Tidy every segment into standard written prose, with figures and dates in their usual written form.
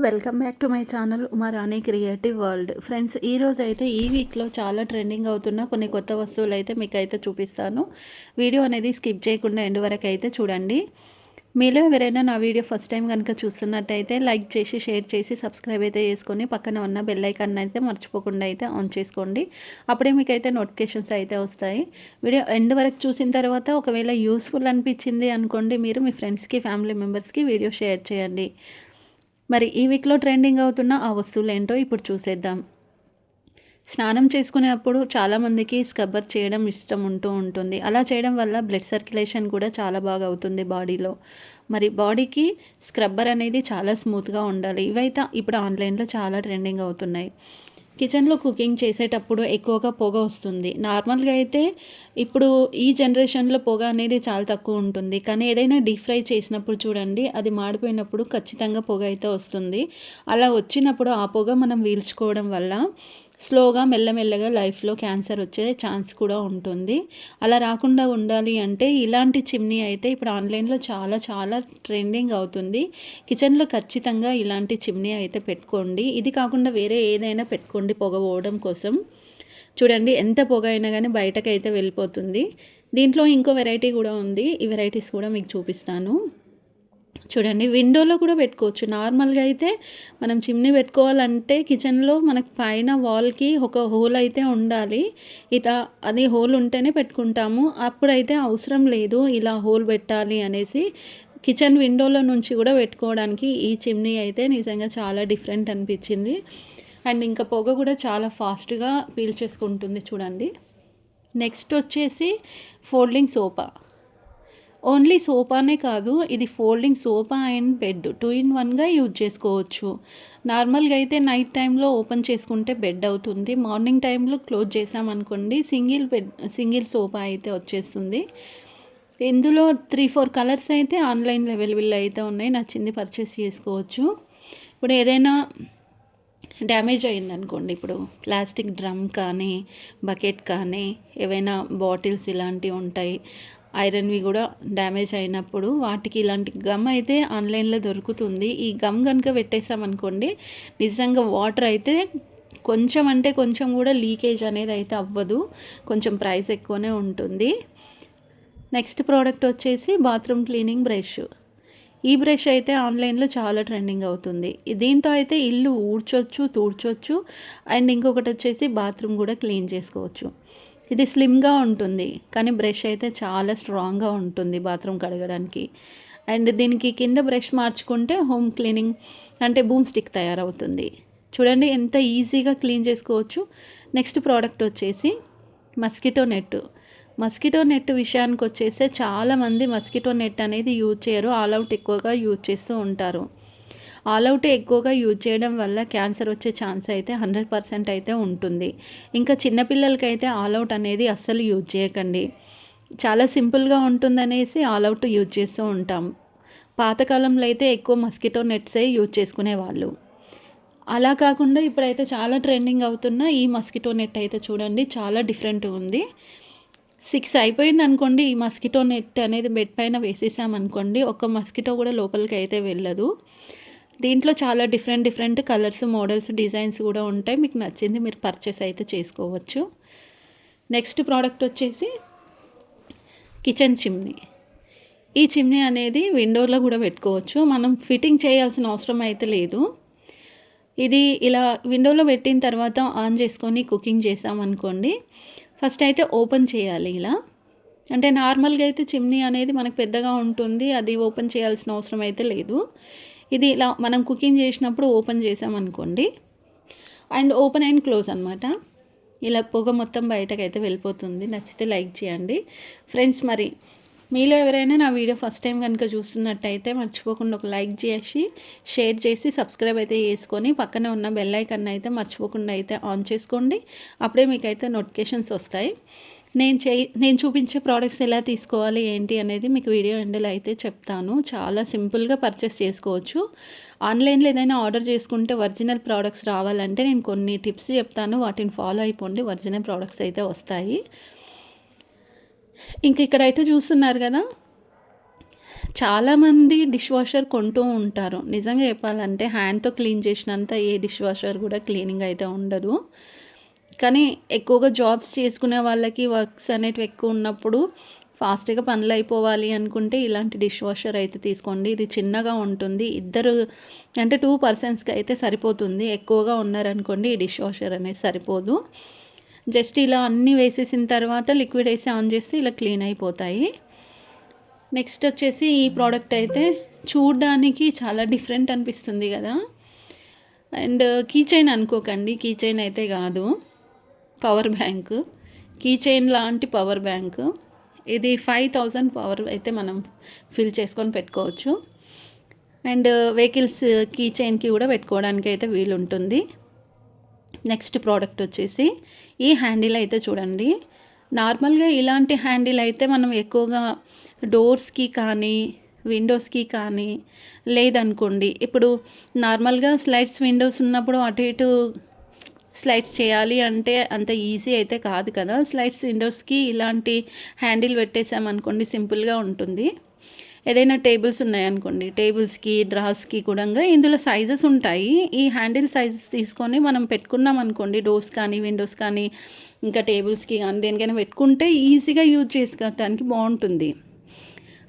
Welcome back to my channel Uma Rani creative world. Friends, ఈరోజు అయితే ఈ వీక్లో చాలా ట్రెండింగ్ అవుతున్న కొన్ని కొత్త వస్తువులు అయితే మీకు అయితే చూపిస్తాను. వీడియో అనేది స్కిప్ చేయకుండా ఎండ్ వరకు అయితే చూడండి. మీలో ఎవరైనా నా వీడియో ఫస్ట్ టైం కనుక చూస్తున్నట్టయితే లైక్ చేసి, షేర్ చేసి, సబ్స్క్రైబ్ అయితే చేసుకొని పక్కన ఉన్న బెల్ ఐకాన్ అయితే మర్చిపోకుండా అయితే ఆన్ చేసుకోండి. అప్పుడే మీకు అయితే నోటిఫికేషన్స్ అయితే వస్తాయి. వీడియో ఎండ్ వరకు చూసిన తర్వాత ఒకవేళ యూస్ఫుల్ అనిపించింది అనుకోండి, మీరు మీ ఫ్రెండ్స్కి, ఫ్యామిలీ మెంబర్స్కి వీడియో షేర్ చేయండి. మరి ఈ వీక్లో ట్రెండింగ్ అవుతున్న ఆ వస్తువులు ఏంటో ఇప్పుడు చూసేద్దాం. స్నానం చేసుకునేటప్పుడు చాలామందికి స్క్రబ్బర్ చేయడం ఇష్టం ఉంటుంది. అలా చేయడం వల్ల బ్లడ్ సర్క్యులేషన్ కూడా చాలా బాగా అవుతుంది బాడీలో. మరి బాడీకి స్క్రబ్బర్ అనేది చాలా స్మూత్గా ఉండాలి. ఇవైతే ఇప్పుడు ఆన్లైన్లో చాలా ట్రెండింగ్ అవుతున్నాయి. కిచెన్లో కుకింగ్ చేసేటప్పుడు ఎక్కువగా పొగ వస్తుంది. నార్మల్గా అయితే ఇప్పుడు ఈ జనరేషన్లో పొగ అనేది చాలా తక్కువ ఉంటుంది. కానీ ఏదైనా డీప్ ఫ్రై చేసినప్పుడు చూడండి, అది మాడిపోయినప్పుడు ఖచ్చితంగా పొగ అయితే వస్తుంది. అలా వచ్చినప్పుడు ఆ పొగ మనం పీల్చుకోవడం వల్ల స్లోగా మెల్లమెల్లగా లైఫ్లో క్యాన్సర్ వచ్చే ఛాన్స్ కూడా ఉంటుంది. అలా రాకుండా ఉండాలి అంటే ఇలాంటి చిమ్నీ అయితే ఇప్పుడు ఆన్లైన్లో చాలా చాలా ట్రెండింగ్ అవుతుంది. కిచెన్లో ఖచ్చితంగా ఇలాంటి చిమ్నీ అయితే పెట్టుకోండి. ఇది కాకుండా వేరే ఏదైనా పెట్టుకోండి పొగ పోవడం కోసం. చూడండి, ఎంత పొగ అయినా కానీ బయటకైతే వెళ్ళిపోతుంది. దీంట్లో ఇంకో వెరైటీ కూడా ఉంది. ఈ వెరైటీస్ కూడా మీకు చూపిస్తాను. చూడండి, విండోలో కూడా పెట్టుకోవచ్చు. నార్మల్గా అయితే మనం చిమ్నీ పెట్టుకోవాలంటే కిచెన్లో మనకు పైన వాల్కి ఒక హోల్ అయితే ఉండాలి. ఇట్లా అది హోల్ ఉంటేనే పెట్టుకుంటాము. అప్పుడైతే అవసరం లేదు ఇలా హోల్ పెట్టాలి అనేసి. కిచెన్ విండోలో నుంచి కూడా పెట్టుకోవడానికి ఈ చిమ్నీ అయితే నిజంగా చాలా డిఫరెంట్ అనిపించింది. అండ్ ఇంకా పొగ కూడా చాలా ఫాస్ట్గా పీల్చేసుకుంటుంది చూడండి. నెక్స్ట్ వచ్చేసి ఫోల్డింగ్ సోఫా. ఓన్లీ సోఫానే కాదు, ఇది folding sofa and bed 2 in 1గా యూజ్ చేసుకోవచ్చు. నార్మల్గా అయితే నైట్ టైంలో ఓపెన్ చేసుకుంటే బెడ్ అవుతుంది. మార్నింగ్ టైంలో క్లోజ్ చేసామనుకోండి సింగిల్ సోఫా అయితే వచ్చేస్తుంది. ఇందులో 3-4 కలర్స్ అయితే ఆన్లైన్లో అవైలబుల్ అయితే ఉన్నాయి. నచ్చింది పర్చేస్ చేసుకోవచ్చు. ఇప్పుడు ఏదైనా డ్యామేజ్ అయిందనుకోండి, ఇప్పుడు ప్లాస్టిక్ డ్రమ్ కానీ, బకెట్ కానీ, ఏవైనా బాటిల్స్ ఇలాంటివి ఉంటాయి. ఐరన్వి కూడా డ్యామేజ్ అయినప్పుడు వాటికి ఇలాంటి గమ్ అయితే ఆన్లైన్లో దొరుకుతుంది. ఈ గమ్ కనుక పెట్టేసామనుకోండి, నిజంగా వాటర్ అయితే కొంచెం అంటే కొంచెం కూడా లీకేజ్ అనేది అయితే అవ్వదు. కొంచెం ప్రైస్ ఎక్కువనే ఉంటుంది. నెక్స్ట్ ప్రోడక్ట్ వచ్చేసి బాత్రూమ్ క్లీనింగ్ బ్రష్. ఈ బ్రష్ అయితే ఆన్లైన్లో చాలా ట్రెండింగ్ అవుతుంది. దీంతో అయితే ఇల్లు ఊడ్చొచ్చు, తూడ్చొచ్చు. అండ్ ఇంకొకటి వచ్చేసి బాత్రూమ్ కూడా క్లీన్ చేసుకోవచ్చు. ఇది స్లిమ్గా ఉంటుంది, కానీ బ్రష్ అయితే చాలా స్ట్రాంగ్గా ఉంటుంది బాత్రూమ్ కడగడానికి. అండ్ దీనికి కింద బ్రష్ మార్చుకుంటే హోమ్ క్లీనింగ్ అంటే బూమ్ స్టిక్ తయారవుతుంది. చూడండి ఎంత ఈజీగా క్లీన్ చేసుకోవచ్చు. నెక్స్ట్ ప్రోడక్ట్ వచ్చేసి మస్కిటో నెట్. మస్కిటో నెట్ విషయానికి వచ్చేస్తే చాలామంది మస్కిటో నెట్ అనేది యూజ్ చేయరు. ఆల్ అవుట్ ఎక్కువగా యూజ్ చేస్తూ ఉంటారు. ఆల్ అవుట్ ఎక్కువగా యూజ్ చేయడం వల్ల క్యాన్సర్ వచ్చే ఛాన్స్ అయితే 100% అయితే ఉంటుంది. ఇంకా చిన్నపిల్లలకైతే ఆల్ అవుట్ అనేది అస్సలు యూజ్ చేయకండి. చాలా సింపుల్గా ఉంటుందనేసి ఆల్ అవుట్ యూజ్ చేస్తూ ఉంటాం. పాతకాలంలో అయితే ఎక్కువ మస్కిటో నెట్సే యూజ్ చేసుకునేవాళ్ళు. అలా కాకుండా ఇప్పుడైతే చాలా ట్రెండింగ్ అవుతున్న ఈ మస్కిటో నెట్ అయితే చూడండి, చాలా డిఫరెంట్గా ఉంది. 6 అయిపోయిందనుకోండి, ఈ మస్కిటో నెట్ అనేది బెడ్ పైన వేసేసామనుకోండి, ఒక్క మస్కిటో కూడా లోపలికి అయితే వెళ్ళదు. దీంట్లో చాలా డిఫరెంట్ కలర్స్, మోడల్స్, డిజైన్స్ కూడా ఉంటాయి. మీకు నచ్చింది మీరు పర్చేస్ అయితే చేసుకోవచ్చు. నెక్స్ట్ ప్రోడక్ట్ వచ్చేసి కిచెన్ చిమ్నీ. ఈ చిమ్నీ అనేది విండోలో కూడా పెట్టుకోవచ్చు. మనం ఫిట్టింగ్ చేయాల్సిన అవసరం అయితే లేదు. ఇది ఇలా విండోలో పెట్టిన తర్వాత ఆన్ చేసుకొని కుకింగ్ చేసామనుకోండి, ఫస్ట్ అయితే ఓపెన్ చేయాలి ఇలా. అంటే నార్మల్గా అయితే చిమ్నీ అనేది మనకు పెద్దగా ఉంటుంది, అది ఓపెన్ చేయాల్సిన అవసరం అయితే లేదు. ఇది ఇలా మనం కుకింగ్ చేసినప్పుడు ఓపెన్ చేసామనుకోండి, అండ్ ఓపెన్ అండ్ క్లోజ్ అనమాట. ఇలా పొగ మొత్తం బయటకైతే వెళ్ళిపోతుంది. నచ్చితే లైక్ చేయండి ఫ్రెండ్స్. మరి మీలో ఎవరైనా నా వీడియో ఫస్ట్ టైం కనుక చూస్తున్నట్టయితే మర్చిపోకుండా ఒక లైక్ చేసి, షేర్ చేసి, సబ్స్క్రైబ్ అయితే చేసుకొని పక్కనే ఉన్న బెల్ ఐకాన్ అయితే మర్చిపోకుండా అయితే ఆన్ చేసుకోండి. అప్పుడే మీకైతే నోటిఫికేషన్స్ వస్తాయి. నేను చూపించే ప్రోడక్ట్స్ ఎలా తీసుకోవాలి ఏంటి అనేది మీకు వీడియో ఎండ్లో అయితే చెప్తాను. చాలా సింపుల్గా పర్చేస్ చేసుకోవచ్చు. ఆన్లైన్లో ఏదైనా ఆర్డర్ చేసుకుంటే ఒరిజినల్ ప్రోడక్ట్స్ రావాలంటే నేను కొన్ని టిప్స్ చెప్తాను, వాటిని ఫాలో అయిపోండి. ఒరిజినల్ ప్రోడక్ట్స్ అయితే వస్తాయి. ఇంక ఇక్కడైతే చూస్తున్నారు కదా, చాలామంది డిష్ వాషర్ కొంటూ ఉంటారు. నిజంగా చెప్పాలంటే హ్యాండ్‌తో క్లీన్ చేసినంత ఏ డిష్ వాషర్ కూడా క్లీనింగ్ అయితే ఉండదు. కానీ ఎక్కువగా జాబ్స్ చేసుకునే వాళ్ళకి వర్క్స్ అనేటివి ఎక్కువ ఉన్నప్పుడు ఫాస్ట్‌గా పనులయిపోవాలి అనుకుంటే ఇలాంటి డిష్ వాషర్ అయితే తీసుకోండి. ఇది చిన్నగా ఉంటుంది. ఇద్దరు అంటే 2 పర్సన్స్‌కి అయితే సరిపోతుంది. ఎక్కువగా ఉన్నారనుకోండి ఈ డిష్ వాషర్ అనేది సరిపోదు. జస్ట్ ఇలా అన్నీ వేసేసిన తర్వాత లిక్విడ్ వేసి ఆన్ చేస్తే ఇలా క్లీన్ అయిపోతాయి. నెక్స్ట్ వచ్చేసి ఈ ప్రోడక్ట్ అయితే చూడ్డానికి చాలా డిఫరెంట్ అనిపిస్తుంది కదా! అండ్ కీ చైన్ అనుకోకండి. కీ చైన్ అయితే కాదు. Power bank. కీ చైన్ లాంటి పవర్ బ్యాంక్. ఇది 5000 పవర్ అయితే మనం ఫిల్ చేసుకొని పెట్టుకోవచ్చు. అండ్ వెహికల్స్ కీ చైన్‌కి కూడా పెట్టుకోవడానికి అయితే వీలుంటుంది. నెక్స్ట్ ప్రోడక్ట్ వచ్చేసి ఈ హ్యాండిల్ అయితే చూడండి. నార్మల్‌గా ఇలాంటి హ్యాండిల్ అయితే మనం ఎక్కువగా డోర్స్‌కి కానీ, విండోస్‌కి కానీ లేదనుకోండి. ఇప్పుడు నార్మల్‌గా స్లైడ్స్ విండోస్ ఉన్నప్పుడు అటు ఇటు స్లైడ్స్ చేయాలి అంటే అంత ఈజీ అయితే కాదు కదా! స్లైడ్స్ విండోస్‌కి ఇలాంటి హ్యాండిల్ పెట్టేసామనుకోండి సింపుల్‌గా ఉంటుంది. ఏదైనా టేబుల్స్ ఉన్నాయనుకోండి, టేబుల్స్‌కి, డ్రాస్‌కి కూడంగా ఇందులో సైజెస్ ఉంటాయి. ఈ హ్యాండిల్ సైజెస్ తీసుకొని మనం పెట్టుకున్నామనుకోండి డోర్స్ కానీ, విండోస్ కానీ, ఇంకా టేబుల్స్‌కి కానీ దేనికైనా పెట్టుకుంటే ఈజీగా యూజ్ చేసుకోవటానికి బావుంటుంది.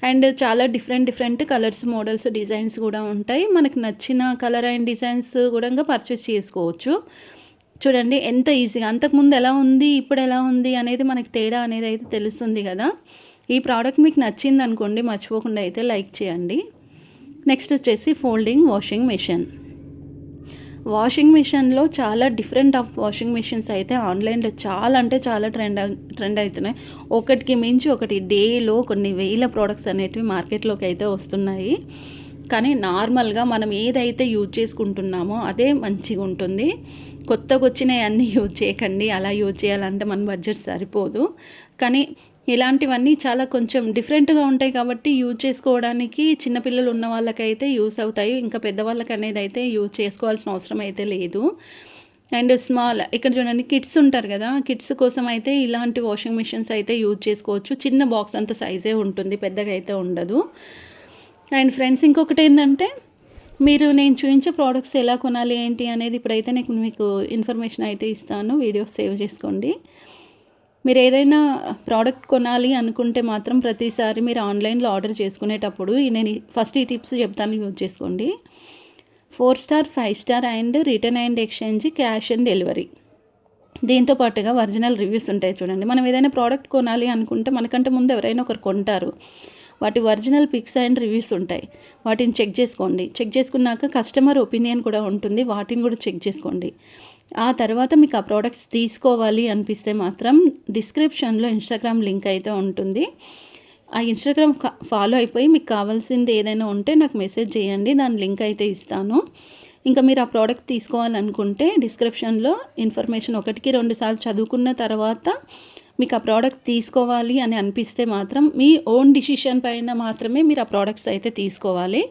అండ్ చాలా డిఫరెంట్ కలర్స్, మోడల్స్, డిజైన్స్ కూడా ఉంటాయి. మనకు నచ్చిన కలర్ అండ్ డిజైన్స్ కూడంగా పర్చేస్ చేసుకోవచ్చు. చూడండి ఎంత ఈజీగా అంతకుముందు ఎలా ఉంది, ఇప్పుడు ఎలా ఉంది అనేది మనకి తేడా అనేది అయితే తెలుస్తుంది కదా! ఈ ప్రోడక్ట్ మీకు నచ్చిందనుకోండి మర్చిపోకుండా అయితే లైక్ చేయండి. నెక్స్ట్ వచ్చేసి ఫోల్డింగ్ వాషింగ్ మెషిన్. వాషింగ్ మెషిన్‌లో చాలా డిఫరెంట్ ఆఫ్ వాషింగ్ మెషిన్స్ అయితే ఆన్‌లైన్‌లో చాలా అంటే చాలా ట్రెండ్ అవుతున్నాయి. ఒకటికి మించి ఒకటి డేలో కొన్ని వేల ప్రోడక్ట్స్ అనేటివి మార్కెట్‌లోకి అయితే వస్తున్నాయి. కానీ నార్మల్‌గా మనం ఏదైతే యూజ్ చేసుకుంటున్నామో అదే మంచిగా ఉంటుంది. కొత్తగొచ్చినయన్నీ యూజ్ చేయకండి. అలా యూజ్ చేయాలంటే మన బడ్జెట్ సరిపోదు. కానీ ఇలాంటివన్నీ చాలా కొంచెం డిఫరెంట్‌గా ఉంటాయి కాబట్టి యూజ్ చేసుకోవడానికి చిన్న పిల్లలు ఉన్న వాళ్ళకైతే యూజ్ అవుతాయి. ఇంకా పెద్దవాళ్ళకనేది అయితే యూజ్ చేసుకోవాల్సిన అవసరం అయితే లేదు. అండ్ స్మాల్ ఇక్కడ చూడండి కిడ్స్ ఉంటారు కదా! కిడ్స్ కోసం అయితే ఇలాంటి వాషింగ్ మిషన్స్ అయితే యూజ్ చేసుకోవచ్చు. చిన్న బాక్స్ అంత సైజే ఉంటుంది. పెద్దగా అయితే ఉండదు. అండ్ ఫ్రెండ్స్ ఇంకొకటేందంటే నేను చూయించే ప్రోడక్ట్స్ ఎలా కొనాలి ఏంటి అనేది ఇప్పుడైతే మీకు ఇన్ఫర్మేషన్ అయితే ఇస్తాను. వీడియోస్ సేవ్ చేసుకోండి. మీరు ఏదైనా ప్రోడక్ట్ కొనాలి అనుకుంటే మాత్రం ప్రతిసారి మీరు ఆన్‌లైన్‌లో ఆర్డర్ చేసుకునేటప్పుడు నేను ఫస్ట్ ఈ టిప్స్ చెప్తాను యూజ్ చేసుకోండి. 4 star, 5 star and return and exchange, cash and delivery. దీంతో పాటుగా ఒరిజినల్ రివ్యూస్ ఉంటాయి చూడండి. మనం ఏదైనా ప్రోడక్ట్ కొనాలి అనుకుంటే మనకంటే ముందు ఎవరైనా ఒకరు కొంటారు. వాటి ఒరిజినల్ పిక్స్ అండ్ రివ్యూస్ ఉంటాయి. వాటిని చెక్ చేసుకోండి. చెక్ చేసుకున్నాక కస్టమర్ ఒపీనియన్ కూడా ఉంటుంది. వాటిని కూడా చెక్ చేసుకోండి. ఆ తర్వాత మీకు ఆ ప్రోడక్ట్స్ తీసుకోవాలి అనిపిస్తే మాత్రం డిస్క్రిప్షన్‌లో ఇన్‌స్టాగ్రామ్ లింక్ అయితే ఉంటుంది. ఆ ఇన్‌స్టాగ్రామ్ ఫాలో అయిపోయి మీకు కావాల్సింది ఏదైనా ఉంటే నాకు మెసేజ్ చేయండి. దాని లింక్ అయితే ఇస్తాను. ఇంకా మీరు ఆ ప్రోడక్ట్ తీసుకోవాలనుకుంటే డిస్క్రిప్షన్‌లో ఇన్ఫర్మేషన్ 1కి 2 సార్లు చదువుకున్న తర్వాత మీకు ఆ ప్రోడక్ట్ తీసుకోవాలి అని అనిపిస్తే మాత్రం మీ ఓన్ డిసిషన్ పైన మాత్రమే మీరు ఆ ప్రోడక్ట్స్ అయితే తీసుకోవాలి.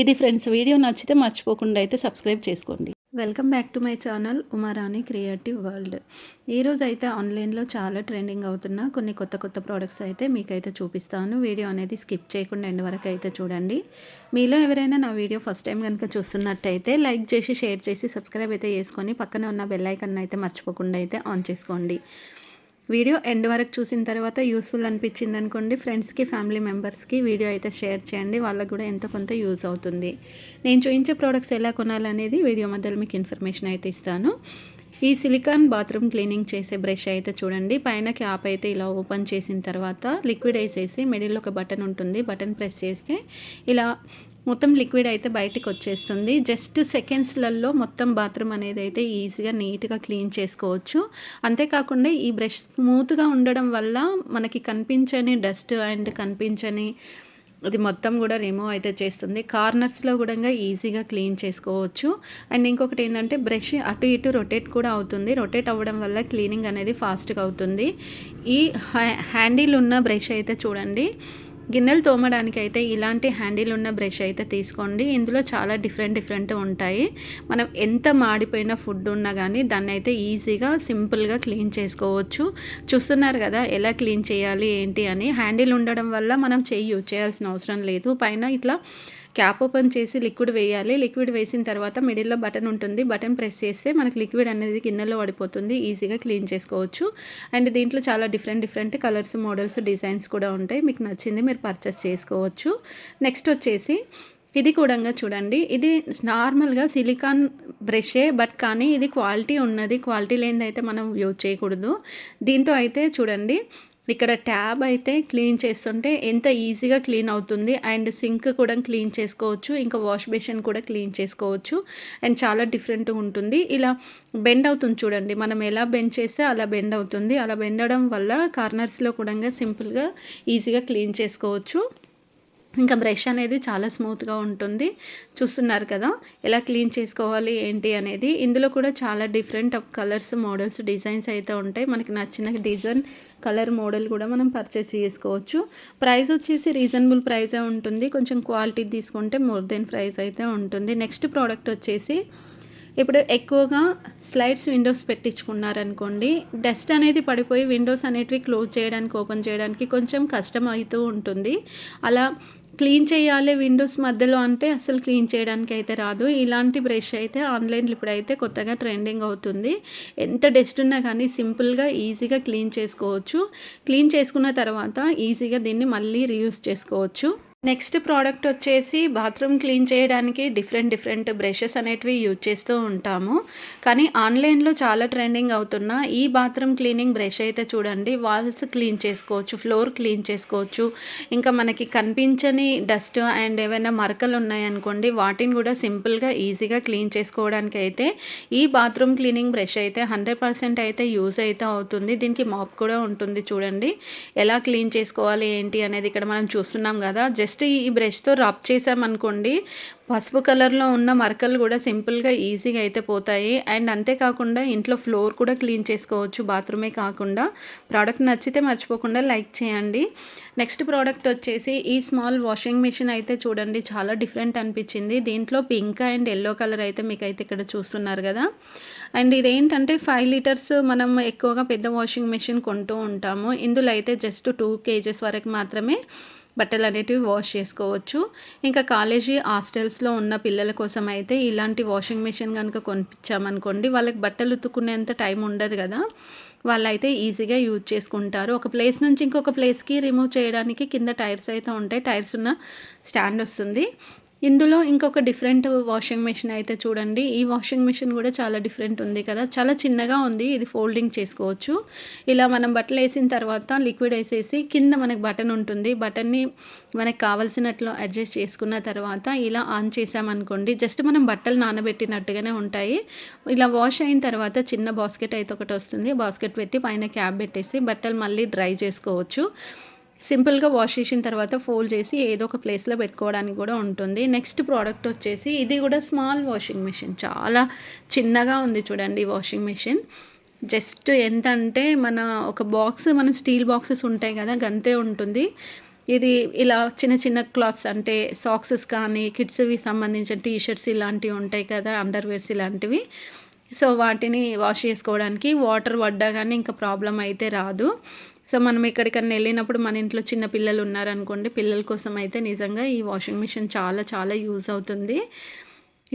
ఇది ఫ్రెండ్స్ వీడియో నచ్చితే మర్చిపోకుండా అయితే సబ్స్క్రైబ్ చేసుకోండి. Welcome back to my channel Uma Rani creative world. ఈరోజు అయితే ఆన్లైన్లో చాలా ట్రెండింగ్ అవుతున్న కొన్ని కొత్త ప్రోడక్ట్స్ అయితే మీకైతే చూపిస్తాను. వీడియో అనేది స్కిప్ చేయకుండా ఎండ్ వరకు అయితే చూడండి. మీలో ఎవరైనా నా వీడియో ఫస్ట్ టైం కనుక చూస్తున్నట్టయితే లైక్ చేసి, షేర్ చేసి, సబ్స్క్రైబ్ అయితే చేసుకొని పక్కన ఉన్న బెల్ ఐకాన్ అయితే మర్చిపోకుండా అయితే ఆన్ చేసుకోండి. వీడియో ఎండ్ వరకు చూసిన తర్వాత యూస్ఫుల్ అనిపించింది అనుకోండి ఫ్రెండ్స్కి, ఫ్యామిలీ మెంబర్స్కి వీడియో అయితే షేర్ చేయండి. వాళ్ళకు కూడా ఎంతో కొంత యూజ్ అవుతుంది. నేను చూపించే ప్రోడక్ట్స్ ఎలా కొనాలనేది వీడియో మధ్యలో మీకు ఇన్ఫర్మేషన్ అయితే ఇస్తాను. ఈ సిలికాన్ బాత్రూమ్ క్లీనింగ్ చేసే బ్రష్ అయితే చూడండి. పైన క్యాప్ అయితే ఇలా ఓపెన్ చేసిన తర్వాత లిక్విడ్ వేసేసి మిడిల్లో ఒక బటన్ ఉంటుంది. బటన్ ప్రెస్ చేస్తే ఇలా మొత్తం లిక్విడ్ అయితే బయటకు వచ్చేస్తుంది. జస్ట్ సెకండ్స్లలో మొత్తం బాత్రూమ్ అనేది అయితే ఈజీగా నీట్గా క్లీన్ చేసుకోవచ్చు. అంతేకాకుండా ఈ బ్రష్ స్మూత్గా ఉండడం వల్ల మనకి కనిపించని డస్ట్ అండ్ కనిపించని అది మొత్తం కూడా రిమూవ్ అయితే చేస్తుంది. కార్నర్స్లో కూడా ఈజీగా క్లీన్ చేసుకోవచ్చు. అండ్ ఇంకొకటి ఏంటంటే బ్రష్ అటు ఇటు రొటేట్ కూడా అవుతుంది. రొటేట్ అవ్వడం వల్ల క్లీనింగ్ అనేది ఫాస్ట్గా అవుతుంది. ఈ హ్యాండిల్ ఉన్న బ్రష్ అయితే చూడండి గిన్నెలు తోమడానికైతే ఇలాంటి హ్యాండిల్ ఉన్న బ్రష్ అయితే తీసుకోండి. ఇందులో చాలా డిఫరెంట్ ఉంటాయి. మనం ఎంత మాడిపోయిన ఫుడ్ ఉన్నా గానీ దాన్నైతే ఈజీగా సింపుల్‌గా క్లీన్ చేసుకోవచ్చు. చూస్తున్నారు కదా ఎలా క్లీన్ చేయాలి ఏంటి అని. హ్యాండిల్ ఉండడం వల్ల మనం చెయ్యి యూజ్ చేయాల్సిన అవసరం లేదు. పైన ఇట్లా క్యాప్ ఓపెన్ చేసి లిక్విడ్ వేయాలి. లిక్విడ్ వేసిన తర్వాత మిడిల్‌లో బటన్ ఉంటుంది. బటన్ ప్రెస్ చేస్తే మనకి లిక్విడ్ అనేది గిన్నెలో పడిపోతుంది. ఈజీగా క్లీన్ చేసుకోవచ్చు. అండ్ దీంట్లో చాలా డిఫరెంట్ కలర్స్, మోడల్స్, డిజైన్స్ కూడా ఉంటాయి. మీకు నచ్చింది మీరు పర్చేస్ చేసుకోవచ్చు. నెక్స్ట్ వచ్చేసి ఇది కూడంగా చూడండి. ఇది నార్మల్‌గా సిలికాన్ బ్రషే, బట్ కానీ ఇది క్వాలిటీ ఉన్నది. క్వాలిటీ లేనిదైతే మనం యూజ్ చేయకూడదు. దీంతో అయితే చూడండి ఇక్కడ ట్యాబ్ అయితే క్లీన్ చేస్తుంటే ఎంత ఈజీగా క్లీన్ అవుతుంది. అండ్ సింక్ కూడా క్లీన్ చేసుకోవచ్చు. ఇంకా వాష్ బేసిన్ కూడా క్లీన్ చేసుకోవచ్చు. అండ్ చాలా డిఫరెంట్‌గా ఉంటుంది. ఇలా బెండ్ అవుతుంది చూడండి. మనం ఎలా బెండ్ చేస్తే అలా బెండ్ అవుతుంది. అలా బెండ్ అవ్వడం వల్ల కార్నర్స్‌లో కూడంగా సింపుల్‌గా ఈజీగా క్లీన్ చేసుకోవచ్చు. ఇంకా బ్రష్ అనేది చాలా స్మూత్‌గా ఉంటుంది. చూస్తున్నారు కదా ఎలా క్లీన్ చేసుకోవాలి ఏంటి అనేది. ఇందులో కూడా చాలా different of colours, models, designs అయితే ఉంటాయి. మనకి నచ్చిన డిజైన్, కలర్, మోడల్ కూడా మనం పర్చేస్ చేసుకోవచ్చు. ప్రైస్ వచ్చేసి రీజనబుల్ ప్రైసే ఉంటుంది. కొంచెం క్వాలిటీ తీసుకుంటే మోర్ దెన్ ప్రైస్ అయితే ఉంటుంది. నెక్స్ట్ ప్రోడక్ట్ వచ్చేసి ఇప్పుడు ఎక్కువగా స్లైడ్స్ విండోస్ పెట్టించుకున్నారనుకోండి, డస్ట్ అనేది పడిపోయి విండోస్ అనేటివి క్లోజ్ చేయడానికి, ఓపెన్ చేయడానికి కొంచెం కష్టం అవుతూ ఉంటుంది. అలా క్లీన్ చేయాలి విండోస్ మధ్యలో అంటే అస్సలు క్లీన్ చేయడానికి అయితే రాదు. ఇలాంటి బ్రష్ అయితే ఆన్లైన్లో ఇప్పుడైతే కొత్తగా ట్రెండింగ్ అవుతుంది. ఎంత డస్ట్ ఉన్నా కానీ సింపుల్గా ఈజీగా క్లీన్ చేసుకోవచ్చు. క్లీన్ చేసుకున్న తర్వాత ఈజీగా దీన్ని మళ్ళీ రీయూజ్ చేసుకోవచ్చు. నెక్స్ట్ ప్రోడక్ట్ వచ్చేసి బాత్రూమ్ క్లీన్ చేయడానికి డిఫరెంట్ బ్రషెస్ అనేటివి యూజ్ చేస్తూ ఉంటాము. కానీ ఆన్లైన్లో చాలా ట్రెండింగ్ అవుతున్న ఈ బాత్రూమ్ క్లీనింగ్ బ్రష్ అయితే చూడండి, వాల్స్ క్లీన్ చేసుకోవచ్చు, ఫ్లోర్ క్లీన్ చేసుకోవచ్చు. ఇంకా మనకి కనిపించని డస్ట్ అండ్ ఏవైనా మరకలు ఉన్నాయనుకోండి వాటిని కూడా సింపుల్గా ఈజీగా క్లీన్ చేసుకోవడానికి అయితే ఈ బాత్రూమ్ క్లీనింగ్ బ్రష్ అయితే 100% అయితే యూజ్ అయితే అవుతుంది. దీనికి మాప్ కూడా ఉంటుంది చూడండి. ఎలా క్లీన్ చేసుకోవాలి ఏంటి అనేది ఇక్కడ మనం చూస్తున్నాం కదా. జస్ట్ ఈ బ్రష్తో రబ్ చేసామనుకోండి పసుపు కలర్లో ఉన్న మరకలు కూడా సింపుల్గా ఈజీగా అయితే పోతాయి. అండ్ అంతేకాకుండా ఇంట్లో ఫ్లోర్ కూడా క్లీన్ చేసుకోవచ్చు, బాత్రూమే కాకుండా. ప్రోడక్ట్ నచ్చితే మర్చిపోకుండా లైక్ చేయండి. నెక్స్ట్ ప్రోడక్ట్ వచ్చేసి ఈ స్మాల్ వాషింగ్ మిషన్ అయితే చూడండి చాలా డిఫరెంట్ అనిపించింది. దీంట్లో పింక్ అండ్ ఎల్లో కలర్ అయితే మీకైతే ఇక్కడ చూస్తున్నారు కదా. అండ్ ఇదేంటంటే 5 లీటర్స్ మనం ఎక్కువగా పెద్ద వాషింగ్ మిషన్ కొంటూ ఉంటాము. ఇందులో అయితే జస్ట్ 2 kgs వరకు మాత్రమే బట్టలు అనేటివి వాష్ చేసుకోవచ్చు. ఇంకా కాలేజీ హాస్టల్స్లో ఉన్న పిల్లల కోసం అయితే ఇలాంటి వాషింగ్ మిషన్ కనుక కొనిపించామనుకోండి వాళ్ళకి బట్టలు ఉతుక్కునేంత టైం ఉండదు కదా. వాళ్ళైతే ఈజీగా యూజ్ చేసుకుంటారు. ఒక ప్లేస్ నుంచి ఇంకొక ప్లేస్కి రిమూవ్ చేయడానికి కింద టైర్స్ అయితే ఉంటాయి. టైర్స్ ఉన్న స్టాండ్ వస్తుంది. ఇందులో ఇంకొక డిఫరెంట్ వాషింగ్ మెషిన్ అయితే చూడండి. ఈ వాషింగ్ మెషిన్ కూడా చాలా డిఫరెంట్ ఉంది కదా. చాలా చిన్నగా ఉంది. ఇది ఫోల్డింగ్ చేసుకోవచ్చు. ఇలా మనం బట్టలు వేసిన తర్వాత లిక్విడ్ వేసేసి కింద మనకు బటన్ ఉంటుంది. బటన్ని మనకు కావాల్సినట్లు అడ్జస్ట్ చేసుకున్న తర్వాత ఇలా ఆన్ చేసామనుకోండి జస్ట్ మనం బట్టలు నానబెట్టినట్టుగానే ఉంటాయి. ఇలా వాష్ అయిన తర్వాత చిన్న బాస్కెట్ అయితే ఒకటి వస్తుంది. బాస్కెట్ పెట్టి పైన క్యాప్ పెట్టేసి బట్టలు మళ్ళీ డ్రై చేసుకోవచ్చు. సింపుల్గా వాష్ చేసిన తర్వాత ఫోల్డ్ చేసి ఏదో ఒక ప్లేస్లో పెట్టుకోవడానికి కూడా ఉంటుంది. నెక్స్ట్ ప్రోడక్ట్ వచ్చేసి ఇది కూడా స్మాల్ వాషింగ్ మిషన్. చాలా చిన్నగా ఉంది చూడండి వాషింగ్ మిషన్. జస్ట్ ఎంత అంటే మన ఒక బాక్స్, మనం స్టీల్ బాక్సెస్ ఉంటాయి కదా గంతే ఉంటుంది. ఇది ఇలా చిన్న క్లాత్స్ అంటే సాక్సెస్ కానీ కిడ్స్వి సంబంధించిన టీషర్ట్స్ ఇలాంటివి ఉంటాయి కదా, అండర్వేర్స్ ఇలాంటివి. సో వాటిని వాష్ చేసుకోవడానికి వాటర్ పడ్డా కానీ ఇంకా ప్రాబ్లం అయితే రాదు. సో మనం ఎక్కడికన్నా వెళ్ళినప్పుడు మన ఇంట్లో చిన్న పిల్లలు ఉన్నారనుకోండి, పిల్లల కోసం అయితే నిజంగా ఈ వాషింగ్ మిషన్ చాలా యూజ్ అవుతుంది.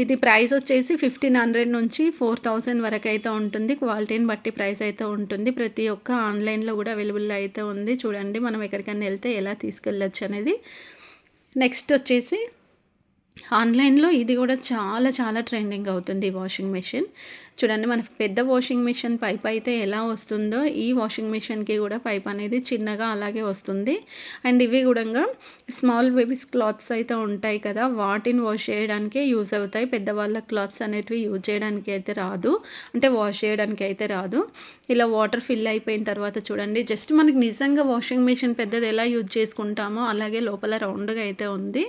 ఇది ప్రైస్ వచ్చేసి 1500 నుంచి 4000 వరకు అయితే ఉంటుంది. క్వాలిటీని బట్టి ప్రైస్ అయితే ఉంటుంది. ప్రతి ఒక్క ఆన్లైన్లో కూడా అవైలబుల్ అయితే ఉంది. చూడండి మనం ఎక్కడికైనా వెళ్తే ఎలా తీసుకెళ్ళచ్చు అనేది. నెక్స్ట్ వచ్చేసి ఆన్లైన్లో ఇది కూడా చాలా ట్రెండింగ్ అవుతుంది ఈ వాషింగ్ మెషిన్. చూడండి మన పెద్ద వాషింగ్ మిషన్ పైప్ అయితే ఎలా వస్తుందో ఈ వాషింగ్ మిషన్కి కూడా పైప్ అనేది చిన్నగా అలాగే వస్తుంది. అండ్ ఇవి కూడా స్మాల్ బేబీస్ క్లాత్స్ అయితే ఉంటాయి కదా, వాటిని వాష్ చేయడానికి యూజ్ అవుతాయి. పెద్దవాళ్ళ క్లాత్స్ అనేటివి యూజ్ చేయడానికి అయితే రాదు, అంటే వాష్ చేయడానికి అయితే రాదు. ఇలా వాటర్ ఫిల్ అయిపోయిన తర్వాత చూడండి జస్ట్ మనకి నిజంగా వాషింగ్ మిషన్ పెద్దది ఎలా యూజ్ చేసుకుంటామో అలాగే లోపల రౌండ్గా అయితే ఉంది.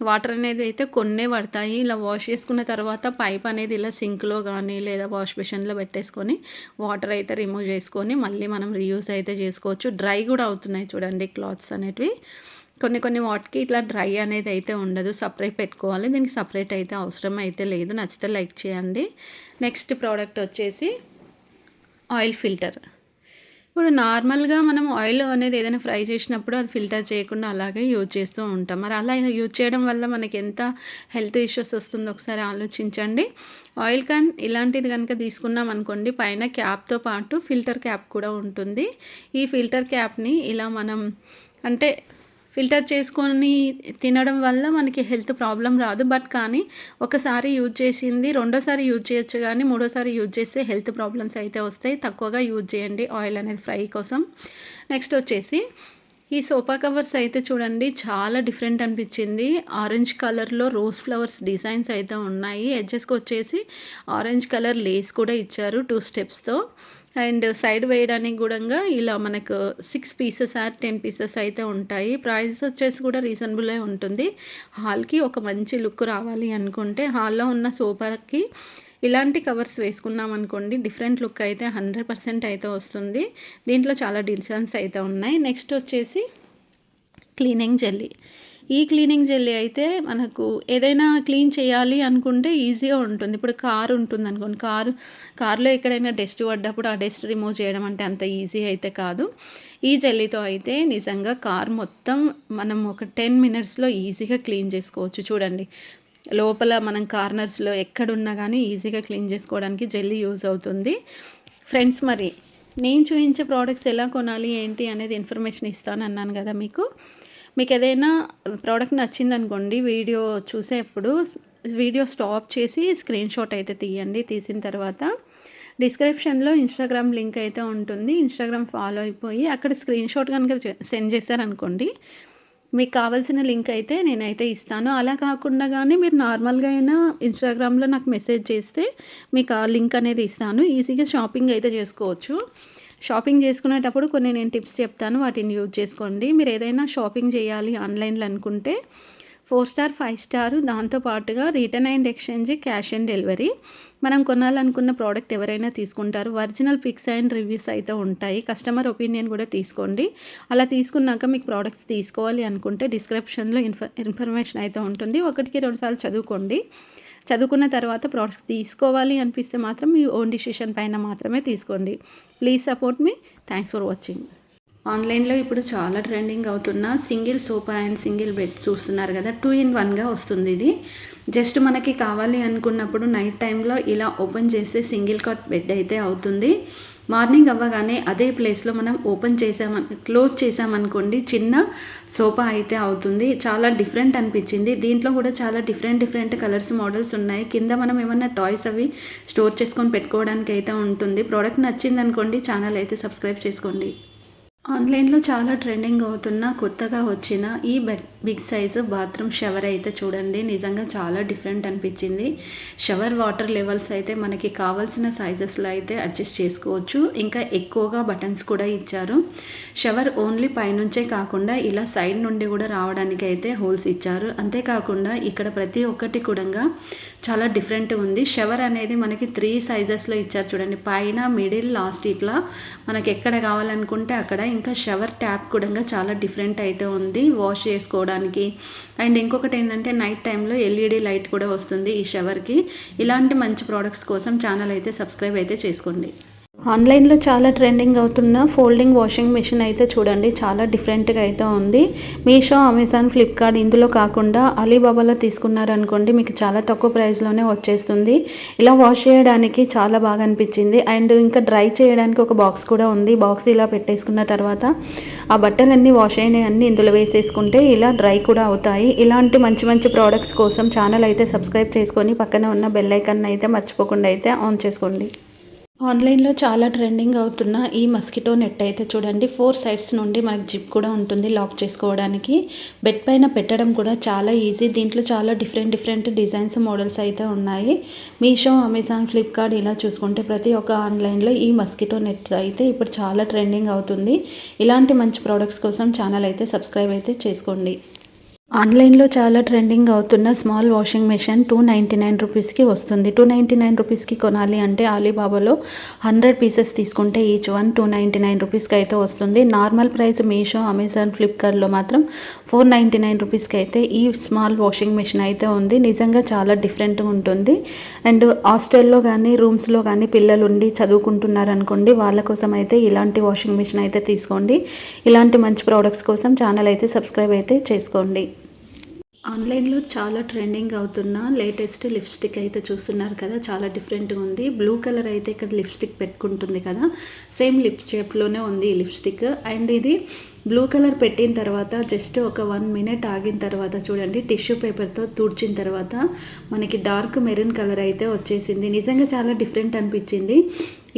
వాటర్ అనేది అయితే కొన్నే పడతాయి. ఇలా వాష్ చేసుకున్న తర్వాత పైప్ అనేది ఇలా సింక్లో కానీ లేదా వాష్ బేసిన్లో పెట్టేసుకొని వాటర్ అయితే రిమూవ్ చేసుకొని మళ్ళీ మనం రీయూజ్ అయితే చేసుకోవచ్చు. డ్రై కూడా అవుతున్నాయి చూడండి క్లాత్స్ అనేటివి. కొన్ని కొన్ని వాటికి ఇట్లా డ్రై అనేది అయితే ఉండదు, సపరేట్ పెట్టుకోవాలి. దీనికి సపరేట్ అయితే అవసరం అయితే లేదు. నచ్చితే లైక్ చేయండి. నెక్స్ట్ ప్రోడక్ట్ వచ్చేసి ఆయిల్ ఫిల్టర్. ఇప్పుడు నార్మల్గా మనం ఆయిల్ అనేది ఏదైనా ఫ్రై చేసినప్పుడు అది ఫిల్టర్ చేయకుండా అలాగే యూజ్ చేస్తూ ఉంటాం. మరి అలా యూజ్ చేయడం వల్ల మనకి ఎంత హెల్త్ ఇష్యూస్ వస్తుందో ఒకసారి ఆలోచించండి. ఆయిల్ క్యాన్ ఇలాంటిది కనుక తీసుకున్నాం అనుకోండి, పైన క్యాప్తో పాటు ఫిల్టర్ క్యాప్ కూడా ఉంటుంది. ఈ ఫిల్టర్ క్యాప్ని ఇలా మనం అంటే ఫిల్టర్ చేసుకొని తినడం వల్ల మనకి హెల్త్ ప్రాబ్లం రాదు. బట్ కానీ ఒకసారి యూజ్ చేసింది రెండోసారి యూజ్ చేయొచ్చు, కానీ మూడోసారి యూజ్ చేస్తే హెల్త్ ప్రాబ్లమ్స్ అయితే వస్తాయి. తక్కువగా యూజ్ చేయండి ఆయిల్ అనేది ఫ్రై కోసం. నెక్స్ట్ వచ్చేసి ఈ సోఫా కవర్స్ అయితే చూడండి, చాలా డిఫరెంట్ అనిపించింది. ఆరెంజ్ కలర్లో రోజ్ ఫ్లవర్స్ డిజైన్స్ అయితే ఉన్నాయి. ఎడ్జెస్కి వచ్చేసి ఆరెంజ్ కలర్ లేస్ కూడా ఇచ్చారు 2 స్టెప్స్తో. అండ్ సైడ్ వేయడానికి కూడా ఇలా మనకు 6 పీసెస్ ఆర్ 10 పీసెస్ అయితే ఉంటాయి. ప్రైస్ వచ్చేసి కూడా రీజనబుల్ ఉంటుంది. హాల్కి ఒక మంచి లుక్ రావాలి అనుకుంటే హాల్లో ఉన్న సోఫాకి ఇలాంటి కవర్స్ వేసుకున్నాం అనుకోండి, డిఫరెంట్ లుక్ అయితే 100% అయితే వస్తుంది. దీంట్లో చాలా డిజైన్స్ అయితే ఉన్నాయి. నెక్స్ట్ వచ్చేసి క్లీనింగ్ జెల్లీ. ఈ క్లీనింగ్ జెల్లీ అయితే మనకు ఏదైనా క్లీన్ చేయాలి అనుకుంటే ఈజీగా ఉంటుంది. ఇప్పుడు కారు ఉంటుంది అనుకోండి, కారులో ఎక్కడైనా డస్ట్ పడ్డప్పుడు ఆ డస్ట్ రిమూవ్ చేయడం అంటే అంత ఈజీ అయితే కాదు. ఈ జెల్లీతో అయితే నిజంగా కార్ మొత్తం మనం ఒక 10 మినిట్స్లో ఈజీగా క్లీన్ చేసుకోవచ్చు. చూడండి, లోపల మనం కార్నర్స్లో ఎక్కడున్నా కానీ ఈజీగా క్లీన్ చేసుకోవడానికి జెల్లీ యూజ్ అవుతుంది. ఫ్రెండ్స్, మరి నేను చూపించే ప్రోడక్ట్స్ ఎలా కొనాలి ఏంటి అనేది ఇన్ఫర్మేషన్ ఇస్తాను అన్నాను కదా మీకు ఏదైనా ప్రోడక్ట్ నచ్చిందనుకోండి, వీడియో చూసేప్పుడు వీడియో స్టాప్ చేసి స్క్రీన్ షాట్ అయితే తీయండి. తీసిన తర్వాత డిస్క్రిప్షన్లో ఇన్స్టాగ్రామ్ లింక్ అయితే ఉంటుంది. ఇన్స్టాగ్రామ్ ఫాలో అయిపోయి అక్కడ స్క్రీన్ షాట్ కనుక సెండ్ చేశారనుకోండి, మీకు కావాల్సిన లింక్ అయితే నేనైతే ఇస్తాను. అలా కాకుండా కానీ మీరు నార్మల్గా అయినా ఇన్స్టాగ్రామ్లో నాకు మెసేజ్ చేస్తే మీకు ఆ లింక్ అనేది ఇస్తాను. ఈజీగా షాపింగ్ అయితే చేసుకోవచ్చు. షాపింగ్ చేసుకునేటప్పుడు కొన్ని నేను టిప్స్ చెప్తాను, వాటిని యూజ్ చేసుకోండి. మీరు ఏదైనా షాపింగ్ చేయాలి ఆన్లైన్లో అనుకుంటే 4 స్టార్ 5 స్టార్, దాంతోపాటుగా return and exchange, cash on delivery. మనం కొనాలనుకున్న ప్రోడక్ట్ ఎవరైనా తీసుకుంటారు. ఒరిజినల్ పిక్స్ అండ్ రివ్యూస్ అయితే ఉంటాయి. కస్టమర్ ఒపీనియన్ కూడా తీసుకోండి. అలా తీసుకున్నాక మీకు ప్రోడక్ట్స్ తీసుకోవాలి అనుకుంటే డిస్క్రిప్షన్లో ఇన్ఫర్మేషన్ అయితే ఉంటుంది. 1కి 2 సార్లు చదువుకోండి. చదువుకున్న తర్వాత ప్రోడక్ట్స్ తీసుకోవాలి అనిపిస్తే మాత్రం మీ ఓన్ డిసిషన్ పైన మాత్రమే తీసుకోండి. Please support me. Thanks for watching. ఆన్లైన్లో ఇప్పుడు చాలా ట్రెండింగ్ అవుతున్న single sofa and single bed చూస్తున్నారు కదా, 2 in 1గా వస్తుంది. ఇది జస్ట్ మనకి కావాలి అనుకున్నప్పుడు నైట్ టైంలో ఇలా ఓపెన్ చేస్తే సింగిల్ కాట్ బెడ్ అయితే అవుతుంది. మార్నింగ్ అవ్వగానే అదే ప్లేస్లో మనం క్లోజ్ చేసామనుకోండి, చిన్న సోఫా అయితే అవుతుంది. చాలా డిఫరెంట్ అనిపించింది. దీంట్లో కూడా చాలా డిఫరెంట్ కలర్స్, మోడల్స్ ఉన్నాయి. కింద మనం ఏమన్నా టాయ్స్ అవి స్టోర్ చేసుకొని పెట్టుకోవడానికి అయితే ఉంటుంది. ప్రోడక్ట్ నచ్చింది అనుకోండి, ఛానల్ అయితే సబ్స్క్రైబ్ చేసుకోండి. ఆన్లైన్లో చాలా ట్రెండింగ్ అవుతున్న కొత్తగా వచ్చిన ఈ బిగ్ సైజు బాత్రూమ్ షవర్ అయితే చూడండి, నిజంగా చాలా డిఫరెంట్ అనిపించింది. షవర్ వాటర్ లెవెల్స్ అయితే మనకి కావాల్సిన సైజెస్లో అయితే అడ్జస్ట్ చేసుకోవచ్చు. ఇంకా ఎక్కువగా బటన్స్ కూడా ఇచ్చారు. షవర్ ఓన్లీ పైనుంచే కాకుండా ఇలా సైడ్ నుండి కూడా రావడానికి అయితే హోల్స్ ఇచ్చారు. అంతేకాకుండా ఇక్కడ ప్రతి ఒక్కటి కూడా చాలా డిఫరెంట్ ఉంది. షవర్ అనేది మనకి 3 సైజెస్లో ఇచ్చారు చూడండి, పైన, మిడిల్, లాస్ట్, ఇట్లా మనకి ఎక్కడ కావాలనుకుంటే అక్కడ. ఇంకా షవర్ ట్యాప్ కూడా చాలా డిఫరెంట్ అయితే ఉంది వాష్ చేసుకోవడానికి. అండ్ ఇంకొకటి ఏంటంటే నైట్ టైంలో ఎల్ఈడి లైట్ కూడా వస్తుంది ఈ షవర్కి. ఇలాంటి మంచి ప్రోడక్ట్స్ కోసం ఛానల్ అయితే సబ్స్క్రైబ్ అయితే చేసుకోండి. ఆన్లైన్లో చాలా ట్రెండింగ్ అవుతున్న ఫోల్డింగ్ వాషింగ్ మిషన్ అయితే చూడండి, చాలా డిఫరెంట్గా అయితే ఉంది. మీషో, అమెజాన్, ఫ్లిప్కార్ట్ ఇందులో కాకుండా అలీబాబాలో తీసుకున్నారనుకోండి, మీకు చాలా తక్కువ ప్రైస్లోనే వచ్చేస్తుంది. ఇలా వాష్ చేయడానికి చాలా బాగా అనిపించింది. అండ్ ఇంకా డ్రై చేయడానికి ఒక బాక్స్ కూడా ఉంది. బాక్స్ ఇలా పెట్టేసుకున్న తర్వాత ఆ బట్టలన్నీ వాష్ అయినాయన్నీ ఇందులో వేసేసుకుంటే ఇలా డ్రై కూడా అవుతాయి. ఇలాంటి మంచి ప్రోడక్ట్స్ కోసం ఛానల్ అయితే సబ్స్క్రైబ్ చేసుకొని పక్కన ఉన్న బెల్ ఐకాన్ అయితే మర్చిపోకుండా అయితే ఆన్ చేసుకోండి. ఆన్లైన్లో చాలా ట్రెండింగ్ అవుతున్న ఈ మస్కిటో నెట్ అయితే చూడండి, 4 సైడ్స్ నుండి మనకి జిప్ కూడా ఉంటుంది లాక్ చేసుకోవడానికి. బెడ్ పైన పెట్టడం కూడా చాలా ఈజీ. దీంట్లో చాలా డిఫరెంట్ డిజైన్స్, మోడల్స్ అయితే ఉన్నాయి. మీషో, అమెజాన్, ఫ్లిప్కార్ట్ ఇలా చూసుకుంటే ప్రతి ఒక్క ఆన్లైన్లో ఈ మస్కిటో నెట్ అయితే ఇప్పుడు చాలా ట్రెండింగ్ అవుతుంది. ఇలాంటి మంచి ప్రోడక్ట్స్ కోసం ఛానల్ అయితే సబ్స్క్రైబ్ అయితే చేసుకోండి. ఆన్లైన్లో చాలా ట్రెండింగ్ అవుతున్న స్మాల్ వాషింగ్ మెషిన్ 299 రూపీస్కి వస్తుంది. 299 రూపీస్కి కొనాలి అంటే అలీబాబాలో 100 పీసెస్ తీసుకుంటే ఈచ్ వన్ 299 రూపీస్కి అయితే వస్తుంది. నార్మల్ ప్రైస్ మీషో, అమెజాన్, ఫ్లిప్కార్ట్లో మాత్రం 499 రూపీస్కి అయితే ఈ స్మాల్ వాషింగ్ మెషిన్ అయితే ఉంది. నిజంగా చాలా డిఫరెంట్గా ఉంటుంది. అండ్ హాస్టల్లో కానీ రూమ్స్లో కానీ పిల్లలు ఉండి చదువుకుంటున్నారనుకోండి, వాళ్ళ కోసం అయితే ఇలాంటి వాషింగ్ మెషిన్ అయితే తీసుకోండి. ఇలాంటి మంచి ప్రోడక్ట్స్ కోసం ఛానల్ అయితే సబ్స్క్రైబ్ అయితే చేసుకోండి. ఆన్లైన్లో చాలా ట్రెండింగ్ అవుతున్న లేటెస్ట్ లిప్స్టిక్ అయితే చూస్తున్నారు కదా, చాలా డిఫరెంట్గా ఉంది. బ్లూ కలర్ అయితే ఇక్కడ లిప్స్టిక్ పెట్టుకుంటుంది కదా, సేమ్ లిప్స్ షేప్లోనే ఉంది ఈ లిప్స్టిక్. అండ్ ఇది బ్లూ కలర్ పెట్టిన తర్వాత జస్ట్ ఒక 1 మినిట్ ఆగిన తర్వాత చూడండి, టిష్యూ పేపర్తో తుడిచిన తర్వాత మనకి డార్క్ మెరూన్ కలర్ అయితే వచ్చేసింది. నిజంగా చాలా డిఫరెంట్ అనిపించింది.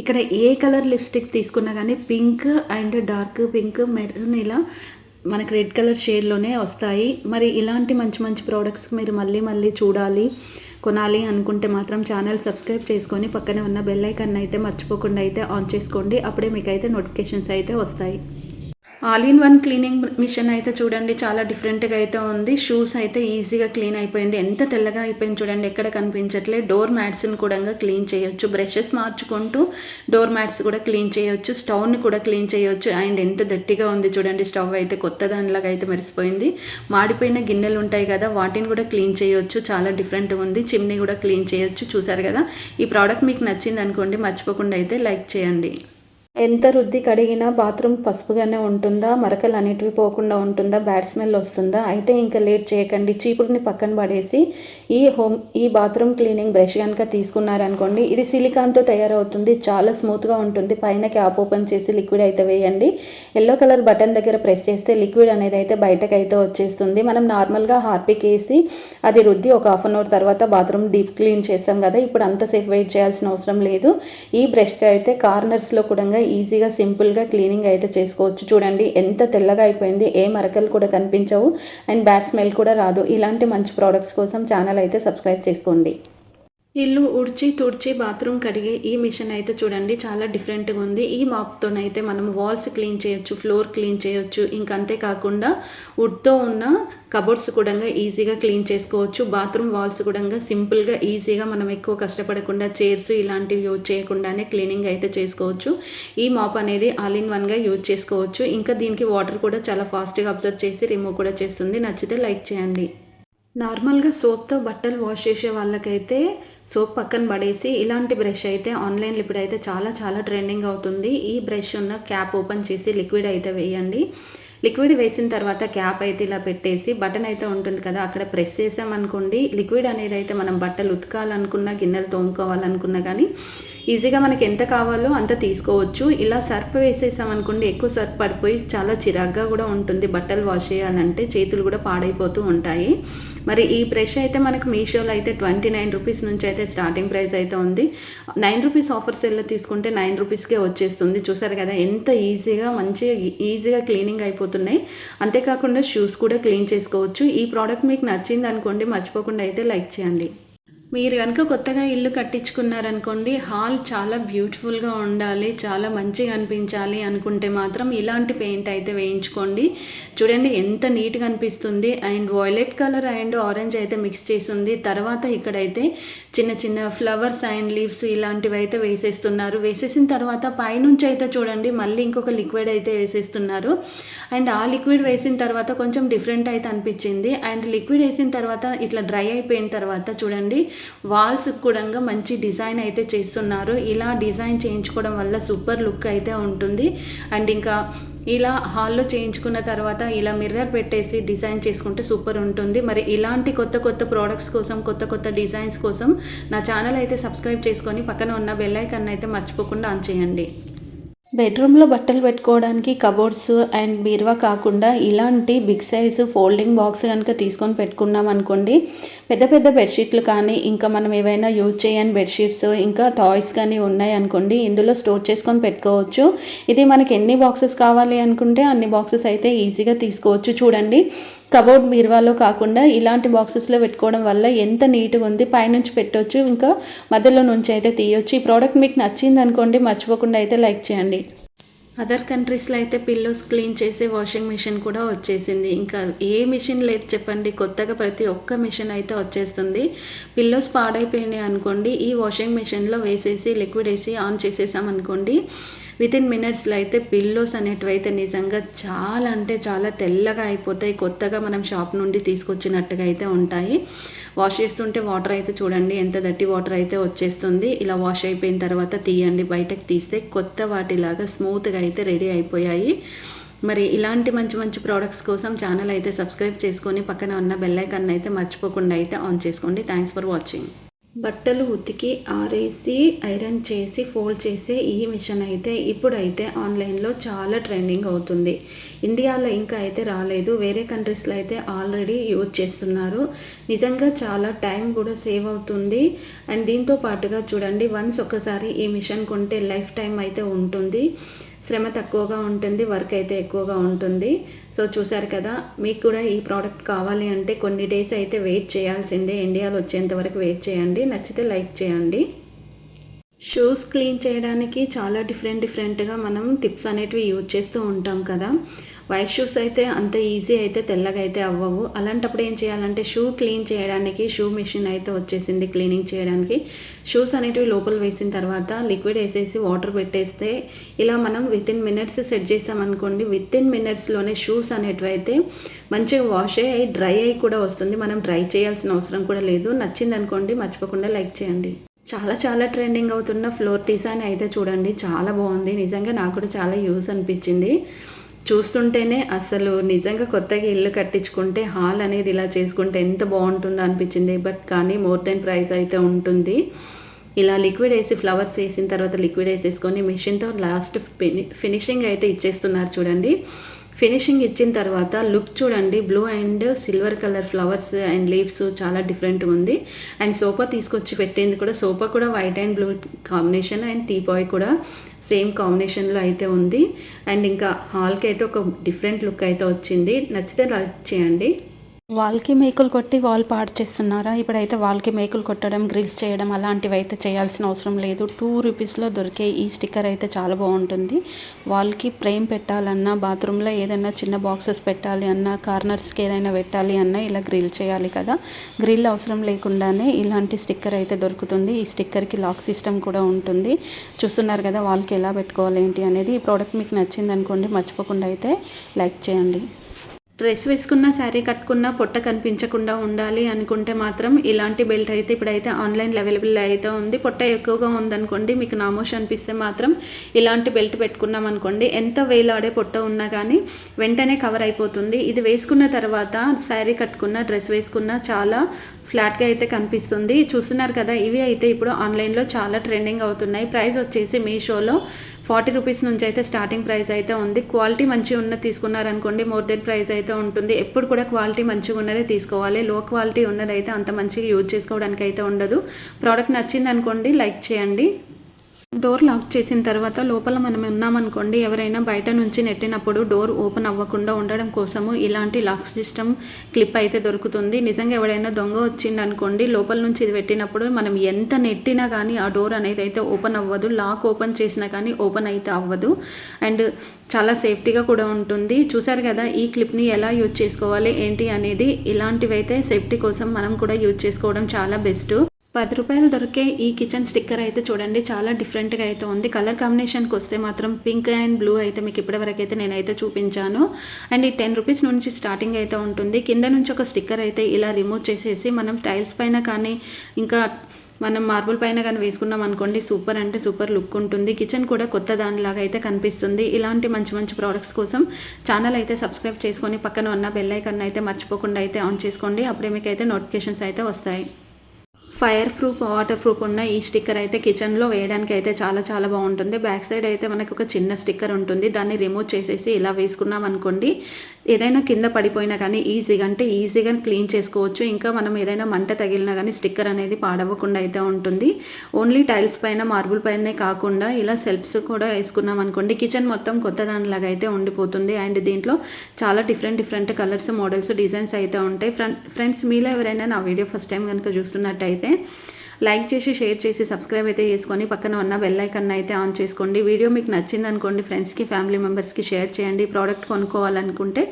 ఇక్కడ ఏ కలర్ లిప్స్టిక్ తీసుకున్నా కానీ pink and dark pink, maroon ఇలా మనకి రెడ్ కలర్ షేడ్లోనే వస్తాయి. మరి ఇలాంటి మంచి మంచి ప్రోడక్ట్స్ మీరు మళ్ళీ చూడాలి, కొనాలి అనుకుంటే మాత్రం ఛానల్ సబ్స్క్రైబ్ చేసుకొని పక్కనే ఉన్న బెల్ ఐకాన్ అయితే మర్చిపోకుండా అయితే ఆన్ చేసుకోండి. అప్పుడే మీకు అయితే నోటిఫికేషన్స్ అయితే వస్తాయి. All in one cleaning machine అయితే చూడండి, చాలా డిఫరెంట్గా అయితే ఉంది. షూస్ అయితే ఈజీగా క్లీన్ అయిపోయింది. ఎంత తెల్లగా అయిపోయింది చూడండి, ఎక్కడ కనిపించట్లే. డోర్ మ్యాట్స్ని కూడా క్లీన్ చేయొచ్చు. బ్రషెస్ మార్చుకుంటూ డోర్ మ్యాట్స్ కూడా క్లీన్ చేయొచ్చు. స్టవ్ని కూడా క్లీన్ చేయొచ్చు. అండ్ ఎంత గట్టిగా ఉంది చూడండి, స్టవ్ అయితే కొత్త దానిలాగా అయితే మెరిసిపోయింది. మాడిపోయిన గిన్నెలు ఉంటాయి కదా, వాటిని కూడా క్లీన్ చేయొచ్చు. చాలా డిఫరెంట్గా ఉంది. చిమ్నీ కూడా క్లీన్ చేయొచ్చు. చూసారు కదా, ఈ ప్రోడక్ట్ మీకు నచ్చింది అనుకోండి, మర్చిపోకుండా అయితే లైక్ చేయండి. ఎంత రుద్ది కడిగినా బాత్రూమ్ పసుపుగానే ఉంటుందా, మరకలు అనేటివి పోకుండా ఉంటుందా, బ్యాడ్ స్మెల్ వస్తుందా? అయితే ఇంకా లేట్ చేయకండి, చీపురుని పక్కన పడేసి ఈ బాత్రూమ్ క్లీనింగ్ బ్రష్ కనుక తీసుకున్నారనుకోండి, ఇది సిలికాన్తో తయారవుతుంది. చాలా స్మూత్గా ఉంటుంది. పైన క్యాప్ ఓపెన్ చేసి లిక్విడ్ అయితే వేయండి. ఎల్లో కలర్ బటన్ దగ్గర ప్రెస్ చేస్తే లిక్విడ్ అనేది అయితే బయటకు అయితే వచ్చేస్తుంది. మనం నార్మల్గా హార్పిక్ వేసి అది రుద్ది ఒక 1/2 అవర్ తర్వాత బాత్రూమ్ డీప్ క్లీన్ చేస్తాం కదా, ఇప్పుడు అంతసేపు వెయిట్ చేయాల్సిన అవసరం లేదు. ఈ బ్రష్తో అయితే కార్నర్స్లో కూడా ఈజీగా సింపుల్గా క్లీనింగ్ అయితే చేసుకోవచ్చు. చూడండి ఎంత తెల్లగా అయిపోయింది, ఏ మరకలు కూడా కనిపించవు అండ్ బ్యాడ్ స్మెల్ కూడా రాదు. ఇలాంటి మంచి ప్రోడక్ట్స్ కోసం ఛానల్ అయితే సబ్స్క్రైబ్ చేసుకోండి. ఇల్లు ఉడిచి తుడిచి బాత్రూమ్ కడిగే ఈ మిషన్ అయితే చూడండి, చాలా డిఫరెంట్గా ఉంది. ఈ మాప్తోనైతే మనం వాల్స్ క్లీన్ చేయొచ్చు, ఫ్లోర్ క్లీన్ చేయొచ్చు. ఇంకా అంతేకాకుండా వుడ్తో ఉన్న కబోర్డ్స్ కూడా ఈజీగా క్లీన్ చేసుకోవచ్చు. బాత్రూమ్ వాల్స్ కూడా సింపుల్గా ఈజీగా మనం ఎక్కువ కష్టపడకుండా చైర్స్ ఇలాంటివి యూజ్ చేయకుండానే క్లీనింగ్ అయితే చేసుకోవచ్చు. ఈ మాప్ అనేది ఆల్ ఇన్ వన్గా యూజ్ చేసుకోవచ్చు. ఇంకా దీనికి వాటర్ కూడా చాలా ఫాస్ట్గా అబ్జర్వ్ చేసి రిమూవ్ కూడా చేస్తుంది. నచ్చితే లైక్ చేయండి. నార్మల్గా సోప్తో బట్టలు వాష్ చేసే వాళ్ళకైతే సోప్ పక్కన పడేసి ఇలాంటి బ్రష్ అయితే ఆన్లైన్లో ఇప్పుడైతే చాలా ట్రెండింగ్ అవుతుంది. ఈ బ్రష్ ఉన్న క్యాప్ ఓపెన్ చేసి లిక్విడ్ అయితే వేయండి. లిక్విడ్ వేసిన తర్వాత క్యాప్ అయితే ఇలా పెట్టేసి బటన్ అయితే ఉంటుంది కదా, అక్కడ ప్రెస్ చేసామనుకోండి, లిక్విడ్ అనేది అయితే మనం బట్టలు ఉతకాలనుకున్నా, గిన్నెలు తోముకోవాలనుకున్నా కానీ ఈజీగా మనకి ఎంత కావాలో అంత తీసుకోవచ్చు. ఇలా సర్ఫ్ వేసేసామనుకోండి, ఎక్కువ సర్ఫ్ పడిపోయి చాలా చిరాగ్గా కూడా ఉంటుంది. బట్టలు వాష్ చేయాలంటే చేతులు కూడా పాడైపోతూ ఉంటాయి. మరి ఈ బ్రష్ అయితే మనకు మీషోలో అయితే 29 రూపీస్ నుంచి అయితే స్టార్టింగ్ ప్రైస్ అయితే ఉంది. 9 రూపీస్ ఆఫర్ సెల్లో తీసుకుంటే 9 రూపీస్కే వచ్చేస్తుంది. చూసారు కదా ఎంత ఈజీగా ఈజీగా క్లీనింగ్ అయిపోతున్నాయి. అంతేకాకుండా షూస్ కూడా క్లీన్ చేసుకోవచ్చు. ఈ ప్రోడక్ట్ మీకు నచ్చింది అనుకోండి, మర్చిపోకుండా అయితే లైక్ చేయండి. మీరు కనుక కొత్తగా ఇల్లు కట్టించుకున్నారనుకోండి, హాల్ చాలా బ్యూటిఫుల్గా ఉండాలి, చాలా మంచిగా అనిపించాలి అనుకుంటే మాత్రం ఇలాంటి పెయింట్ అయితే వేయించుకోండి. చూడండి ఎంత నీట్గా అనిపిస్తుంది. And violet colour and orange అయితే మిక్స్ చేసి ఉంది. తర్వాత ఇక్కడైతే చిన్న ఫ్లవర్స్ అండ్ లీవ్స్ ఇలాంటివి అయితే వేసేస్తున్నారు. వేసేసిన తర్వాత పైనుంచి అయితే చూడండి మళ్ళీ ఇంకొక లిక్విడ్ అయితే వేసేస్తున్నారు. అండ్ ఆ లిక్విడ్ వేసిన తర్వాత కొంచెం డిఫరెంట్ అయితే అనిపించింది. అండ్ లిక్విడ్ వేసిన తర్వాత ఇట్లా డ్రై అయిపోయిన తర్వాత చూడండి వాల్స్ కూడా మంచి డిజైన్ అయితే చేస్తున్నారు. ఇలా డిజైన్ చేయించుకోవడం వల్ల సూపర్ లుక్ అయితే ఉంటుంది. అండ్ ఇంకా ఇలా హాల్లో చేయించుకున్న తర్వాత ఇలా మిర్రర్ పెట్టేసి డిజైన్ చేసుకుంటే సూపర్ ఉంటుంది. మరి ఇలాంటి కొత్త ప్రోడక్ట్స్ కోసం, కొత్త డిజైన్స్ కోసం నా ఛానల్ అయితే సబ్స్క్రైబ్ చేసుకొని పక్కన ఉన్న బెల్ ఐకాన్ అయితే మర్చిపోకుండా ఆన్ చేయండి. బెడ్రూమ్లో బట్టలు పెట్టుకోవడానికి కబోర్డ్స్ అండ్ బీరువా కాకుండా ఇలాంటి బిగ్ సైజు ఫోల్డింగ్ బాక్స్ కనుక తీసుకొని పెట్టుకున్నాం అనుకోండి, పెద్ద బెడ్షీట్లు కానీ ఇంకా మనం ఏవైనా యూజ్ చేయని బెడ్షీట్స్ ఇంకా టాయ్స్ కానీ ఉన్నాయి అనుకోండి, ఇందులో స్టోర్ చేసుకొని పెట్టుకోవచ్చు. ఇది మనకి ఎన్ని బాక్సెస్ కావాలి అనుకుంటే అన్ని బాక్సెస్ అయితే ఈజీగా తీసుకోవచ్చు. చూడండి కబోర్డ్ బీరువాలో కాకుండా ఇలాంటి బాక్సెస్లో పెట్టుకోవడం వల్ల ఎంత నీట్గా ఉంది. పైనుంచి పెట్టవచ్చు, ఇంకా మధ్యలో నుంచి అయితే తీయొచ్చు. ఈ ప్రోడక్ట్ మీకు నచ్చింది అనుకోండి, మర్చిపోకుండా అయితే లైక్ చేయండి. అదర్ కంట్రీస్లో అయితే పిల్లోస్ క్లీన్ చేసే వాషింగ్ మిషన్ కూడా వచ్చేసింది. ఇంకా ఏ మిషన్ లేదు చెప్పండి, కొత్తగా ప్రతి ఒక్క మిషన్ అయితే వచ్చేస్తుంది. పిల్లోస్ పాడైపోయినాయి అనుకోండి, ఈ వాషింగ్ మిషన్లో వేసేసి లిక్విడ్ వేసి ఆన్ చేసేసామనుకోండి, వితిన్ మినిట్స్లో అయితే పిల్లోస్ అనేటివి అయితే నిజంగా చాలా అంటే చాలా తెల్లగా అయిపోతాయి. కొత్తగా మనం షాప్ నుండి తీసుకొచ్చినట్టుగా అయితే ఉంటాయి. వాష్ చేస్తుంటే వాటర్ అయితే చూడండి ఎంత దట్టి వాటర్ అయితే వచ్చేస్తుంది. ఇలా వాష్ అయిపోయిన తర్వాత తీయండి, బయటకు తీస్తే కొత్త వాటిలాగా స్మూత్గా అయితే రెడీ అయిపోయాయి. మరి ఇలాంటి మంచి మంచి ప్రోడక్ట్స్ కోసం ఛానల్ అయితే సబ్స్క్రైబ్ చేసుకొని పక్కన ఉన్న బెల్ ఐకాన్ అయితే మర్చిపోకుండా అయితే ఆన్ చేసుకోండి. Thanks for watching. బట్టలు ఉతికి ఆరేసి ఐరన్ చేసి ఫోల్డ్ చేసే ఈ మిషన్ అయితే ఇప్పుడైతే ఆన్లైన్లో చాలా ట్రెండింగ్ అవుతుంది. ఇండియాలో ఇంకా అయితే రాలేదు, వేరే కంట్రీస్లో అయితే ఆల్రెడీ యూజ్ చేస్తున్నారు. నిజంగా చాలా టైం కూడా సేవ్ అవుతుంది. అండ్ దీంతో పాటుగా చూడండి, వన్స్ ఒకసారి ఈ మిషన్ కొంటే లైఫ్ టైం అయితే ఉంటుంది. శ్రమ తక్కువగా ఉంటుంది, వర్క్ అయితే ఎక్కువగా ఉంటుంది. సో చూసారు కదా, మీకు కూడా ఈ ప్రోడక్ట్ కావాలి అంటే కొన్ని డేస్ అయితే వెయిట్ చేయాల్సిందే. ఇండియాలో వచ్చేంత వరకు వెయిట్ చేయండి. నచ్చితే లైక్ చేయండి. షూస్ క్లీన్ చేయడానికి చాలా డిఫరెంట్గా మనం టిప్స్ అనేటివి యూజ్ చేస్తూ ఉంటాం కదా. వైట్ షూస్ అయితే అంత ఈజీ అయితే తెల్లగా అయితే అవ్వవు. అలాంటప్పుడు ఏం చేయాలంటే షూ క్లీన్ చేయడానికి షూ మిషన్ అయితే వచ్చేసింది క్లీనింగ్ చేయడానికి. షూస్ అనేటివి లోపల వేసిన తర్వాత లిక్విడ్ వేసేసి వాటర్ పెట్టేస్తే ఇలా మనం వితిన్ మినిట్స్ సెట్ చేసామనుకోండి, వితిన్ మినిట్స్లోనే షూస్ అనేటివి అయితే మంచిగా వాష్ అయ్యి డ్రై అయ్యి కూడా వస్తుంది. మనం డ్రై చేయాల్సిన అవసరం కూడా లేదు. నచ్చింది అనుకోండి, మర్చిపోకుండా లైక్ చేయండి. చాలా ట్రెండింగ్ అవుతున్న ఫ్లోర్ డిజైన్ అయితే చూడండి, చాలా బాగుంది. నిజంగా నాకు కూడా చాలా యూజ్ అనిపించింది. చూస్తుంటేనే అసలు నిజంగా కొత్తగా ఇల్లు కట్టించుకుంటే హాల్ అనేది ఇలా చేసుకుంటే ఎంత బాగుంటుందో అనిపించింది. బట్ కానీ మోర్ దెన్ ప్రైస్ అయితే ఉంటుంది. ఇలా లిక్విడ్ వేసి ఫ్లవర్స్ వేసిన తర్వాత లిక్విడ్ వేసేసుకొని మిషన్తో లాస్ట్ ఫినిషింగ్ అయితే ఇచ్చేస్తున్నారు చూడండి. ఫినిషింగ్ ఇచ్చిన తర్వాత లుక్ చూడండి, blue and silver colour flowers and leaves చాలా డిఫరెంట్గా ఉంది. అండ్ సోఫా తీసుకొచ్చి పెట్టింది కూడా, సోఫా కూడా white and blue combination and teapoy కూడా సేమ్ కాంబినేషన్లో అయితే ఉంది. అండ్ ఇంకా హాల్కి అయితే ఒక డిఫరెంట్ లుక్ అయితే వచ్చింది. నచ్చితే లైక్ చేయండి. వాల్కి మేకులు కొట్టి వాల్ పాడు చేస్తున్నారా? ఇప్పుడైతే వాల్కి మేకులు కొట్టడం, గ్రిల్స్ చేయడం అలాంటివి అయితే చేయాల్సిన అవసరం లేదు. 2 రూపీస్లో దొరికే ఈ స్టిక్కర్ అయితే చాలా బాగుంటుంది. వాల్కి ఫ్రేమ్ పెట్టాలన్నా, బాత్రూంలో ఏదైనా చిన్న బాక్సెస్ పెట్టాలి అన్నా, కార్నర్స్కి ఏదైనా పెట్టాలి అన్నా ఇలా గ్రిల్ చేయాలి కదా. గ్రిల్ అవసరం లేకుండానే ఇలాంటి స్టిక్కర్ అయితే దొరుకుతుంది. ఈ స్టిక్కర్కి లాక్ సిస్టమ్ కూడా ఉంటుంది. చూస్తున్నారు కదా వాల్కి ఎలా పెట్టుకోవాలి ఏంటి అనేది. ఈ ప్రోడక్ట్ మీకు నచ్చింది అనుకోండి, మర్చిపోకుండా అయితే లైక్ చేయండి. డ్రెస్ వేసుకున్న, శారీ కట్టుకున్న పొట్ట కనిపించకుండా ఉండాలి అనుకుంటే మాత్రం ఇలాంటి బెల్ట్ అయితే ఇప్పుడైతే ఆన్లైన్లో అవైలబుల్ అయితే ఉంది. పొట్ట ఎక్కువగా ఉందనుకోండి, మీకు నామోష్ అనిపిస్తే మాత్రం ఇలాంటి బెల్ట్ పెట్టుకున్నాం అనుకోండి, ఎంత వేలాడే పొట్ట ఉన్నా కానీ వెంటనే కవర్ అయిపోతుంది. ఇది వేసుకున్న తర్వాత శారీ కట్టుకున్న, డ్రెస్ వేసుకున్న చాలా ఫ్లాట్గా అయితే కనిపిస్తుంది. చూస్తున్నారు కదా, ఇవి అయితే ఇప్పుడు ఆన్లైన్లో చాలా ట్రెండింగ్ అవుతున్నాయి. ప్రైస్ వచ్చేసి మీషోలో 40 రూపీస్ నుంచి అయితే స్టార్టింగ్ ప్రైస్ అయితే ఉంది. క్వాలిటీ మంచిగా ఉన్నది తీసుకున్నారనుకోండి, మోర్ దెన్ ప్రైస్ అయితే ఉంటుంది. ఎప్పుడు కూడా క్వాలిటీ మంచిగా ఉన్నదే తీసుకోవాలి. లో క్వాలిటీ ఉన్నది అయితే అంత మంచిగా యూజ్ చేసుకోవడానికి అయితే ఉండదు. ప్రోడక్ట్ నచ్చింది అనుకోండి, లైక్ చేయండి. డోర్ లాక్ చేసిన తర్వాత లోపల మనం ఉన్నామనుకోండి, ఎవరైనా బయట నుంచి నెట్టినప్పుడు డోర్ ఓపెన్ అవ్వకుండా ఉండడం కోసము ఇలాంటి లాక్ సిస్టమ్ క్లిప్ అయితే దొరుకుతుంది. నిజంగా ఎవరైనా దొంగ వచ్చిందనుకోండి, లోపల నుంచి ఇది పెట్టినప్పుడు మనం ఎంత నెట్టినా కానీ ఆ డోర్ అనేది అయితే ఓపెన్ అవ్వదు. లాక్ ఓపెన్ చేసినా కానీ ఓపెన్ అయితే అవ్వదు. అండ్ చాలా సేఫ్టీగా కూడా ఉంటుంది. చూసారు కదా, ఈ క్లిప్ని ఎలా యూజ్ చేసుకోవాలి ఏంటి అనేది. ఇలాంటివి అయితే సేఫ్టీ కోసం మనం కూడా యూజ్ చేసుకోవడం చాలా బెస్ట్. 10 రూపాయలు దొరికే ఈ కిచెన్ స్టిక్కర్ అయితే చూడండి, చాలా డిఫరెంట్గా అయితే ఉంది. కలర్ కాంబినేషన్కి వస్తే మాత్రం పింక్ అండ్ బ్లూ అయితే మీకు ఇప్పటివరకు అయితే నేనైతే చూపించాను. అండ్ ఈ 10 రూపీస్ నుంచి స్టార్టింగ్ అయితే ఉంటుంది. కింద నుంచి ఒక స్టిక్కర్ అయితే ఇలా రిమూవ్ చేసేసి మనం టైల్స్ పైన కానీ ఇంకా మనం మార్బుల్ పైన కానీ వేసుకున్నాం అనుకోండి, సూపర్ అంటే సూపర్ లుక్ ఉంటుంది. కిచెన్ కూడా కొత్త దానిలాగా అయితే కనిపిస్తుంది. ఇలాంటి మంచి ప్రోడక్ట్స్ కోసం ఛానల్ అయితే సబ్స్క్రైబ్ చేసుకొని పక్కన ఉన్న బెల్ ఐకాన్ అయితే మర్చిపోకుండా అయితే ఆన్ చేసుకోండి. అప్పుడే మీకు అయితే నోటిఫికేషన్స్ అయితే వస్తాయి. ఫైర్ ప్రూఫ్, వాటర్ ప్రూఫ్ ఉన్న ఈ స్టిక్కర్ అయితే కిచెన్లో వేయడానికి అయితే చాలా బాగుంటుంది. బ్యాక్ సైడ్ అయితే మనకు ఒక చిన్న స్టిక్కర్ ఉంటుంది. దాన్ని రిమూవ్ చేసేసి ఇలా వేసుకున్నాం అనుకోండి, ఏదైనా కింద పడిపోయినా కానీ ఈజీగా క్లీన్ చేసుకోవచ్చు. ఇంకా మనం ఏదైనా మంట తగిలినా కానీ స్టిక్కర్ అనేది పాడవకుండా అయితే ఉంటుంది. ఓన్లీ టైల్స్ పైన, మార్బుల్ పైనే కాకుండా ఇలా సెల్ఫ్స్ కూడా వేసుకున్నాం అనుకోండి, కిచెన్ మొత్తం కొత్త దానిలాగా అయితే ఉండిపోతుంది. అండ్ దీంట్లో చాలా డిఫరెంట్ కలర్స్, మోడల్స్, డిజైన్స్ అయితే ఉంటాయి. ఫ్రెండ్స్, మీలో ఎవరైనా నా వీడియో ఫస్ట్ టైం కనుక చూస్తున్నట్టయితే లైక్ చేసి షేర్ చేసి సబ్స్క్రైబ్ అయితే చేసుకొని పక్కన ఉన్న బెల్ ఐకాన్ అయితే ఆన్ చేసుకోండి. వీడియో మీకు నచ్చింది అనుకోండి ఫ్రెండ్స్కి ఫ్యామిలీ మెంబర్స్కి షేర్ చేయండి. ప్రోడక్ట్ కొనుక్కోవాలనుకుంటే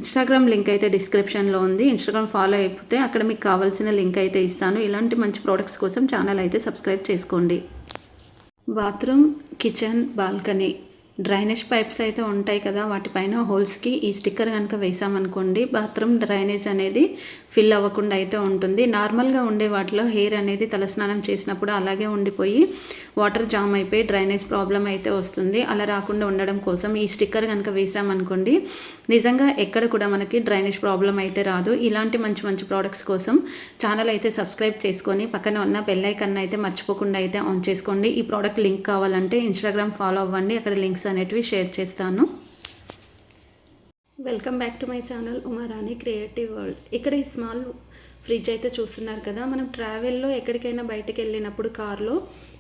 ఇన్స్టాగ్రామ్ లింక్ అయితే డిస్క్రిప్షన్లో ఉంది. ఇన్స్టాగ్రామ్ ఫాలో అయిపోతే అక్కడ మీకు కావాల్సిన లింక్ అయితే ఇస్తాను. ఇలాంటి మంచి ప్రోడక్ట్స్ కోసం ఛానల్ అయితే సబ్స్క్రైబ్ చేసుకోండి. Bathroom, kitchen, balcony drainage pipes అయితే ఉంటాయి కదా, వాటిపైన హోల్స్కి ఈ స్టిక్కర్ కనుక వేసామనుకోండి బాత్రూమ్ డ్రైనేజ్ అనేది ఫిల్ అవ్వకుండా అయితే ఉంటుంది. నార్మల్గా ఉండే వాటిలో హెయిర్ అనేది తలస్నానం చేసినప్పుడు అలాగే ఉండిపోయి వాటర్ జామ్ అయిపోయి డ్రైనేజ్ ప్రాబ్లం అయితే వస్తుంది. అలా రాకుండా ఉండడం కోసం ఈ స్టిక్కర్ కనుక వేసామనుకోండి నిజంగా ఎక్కడ కూడా మనకి డ్రైనేజ్ ప్రాబ్లం అయితే రాదు. ఇలాంటి మంచి మంచి ప్రోడక్ట్స్ కోసం ఛానల్ అయితే సబ్స్క్రైబ్ చేసుకొని పక్కన ఉన్న బెల్ ఐకాన్ అయితే మర్చిపోకుండా అయితే ఆన్ చేసుకోండి. ఈ ప్రోడక్ట్ లింక్ కావాలంటే ఇన్స్టాగ్రామ్ ఫాలో అవ్వండి, అక్కడ లింక్స్ అనేటివి షేర్ చేస్తాను. Welcome back to my channel Uma Rani creative world. ఇక్కడ ఈ స్మాల్ ఫ్రిడ్జ్ అయితే చూస్తున్నారు కదా, మనం ట్రావెల్లో ఎక్కడికైనా బయటకు వెళ్ళినప్పుడు కార్లో